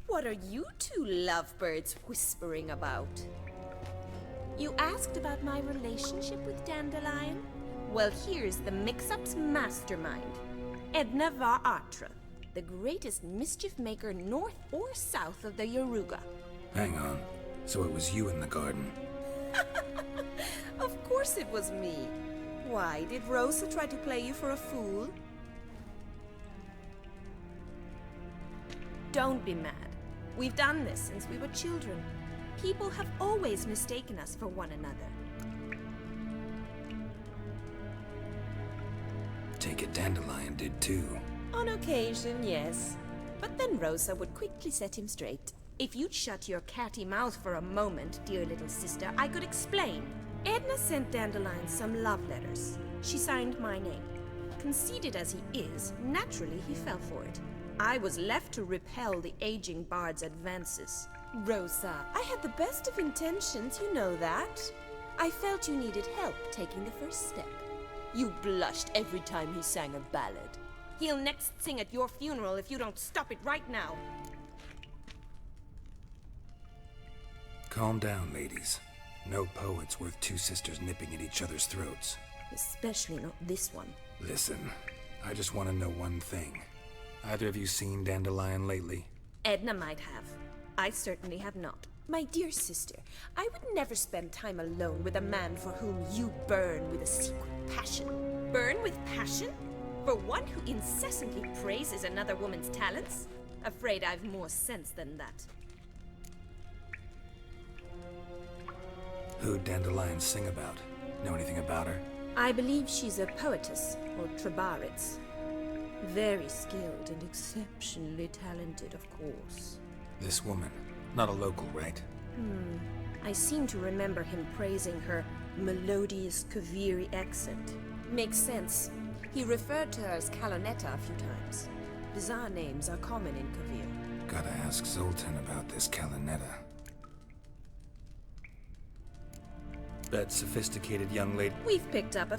What are you two lovebirds whispering about? You asked about my relationship with Dandelion? Well, here's the mix-up's mastermind. Edna Va Atra, the greatest mischief maker north or south of the Yaruga. Hang on. So it was you in the garden? Of course it was me. Why, did Rosa try to play you for a fool? Don't be mad. We've done this since we were children. People have always mistaken us for one another. Take it Dandelion did too. On occasion, yes. But then Rosa would quickly set him straight. If you'd shut your catty mouth for a moment, dear little sister, I could explain. Edna sent Dandelion some love letters. She signed my name. Conceited as he is, naturally he fell for it. I was left to repel the aging bard's advances. Rosa, I had the best of intentions, you know that. I felt you needed help taking the first step. You blushed every time he sang a ballad. He'll next sing at your funeral if you don't stop it right now. Calm down, ladies. No poet's worth two sisters nipping at each other's throats. Especially not this one. Listen, I just want to know one thing. Either of you seen Dandelion lately? Edna might have. I certainly have not. My dear sister, I would never spend time alone with a man for whom you burn with a secret passion. Burn with passion? For one who incessantly praises another woman's talents? Afraid I've more sense than that. Who'd Dandelion sing about? Know anything about her? I believe she's a poetess, or Trebaritz. Very skilled and exceptionally talented, of course. This woman. Not a local, right? I seem to remember him praising her melodious Kaviri accent. Makes sense. He referred to her as Kalonetta a few times. Bizarre names are common in Kavir. Gotta ask Zoltan about this Kalonetta. That sophisticated young lady. We've picked up a...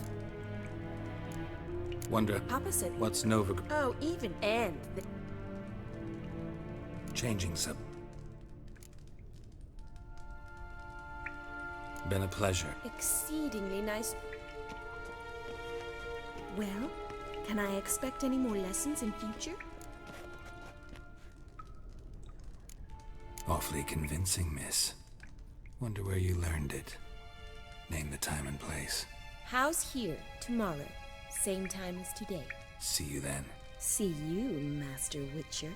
Wonder, Papa said... what's Nova... Oh, even and... Changing sub... Been a pleasure. Exceedingly nice... Well, can I expect any more lessons in future? Awfully convincing, miss. Wonder where you learned it. Name the time and place. House here, tomorrow. Same time as today. See you then. See you, Master Witcher.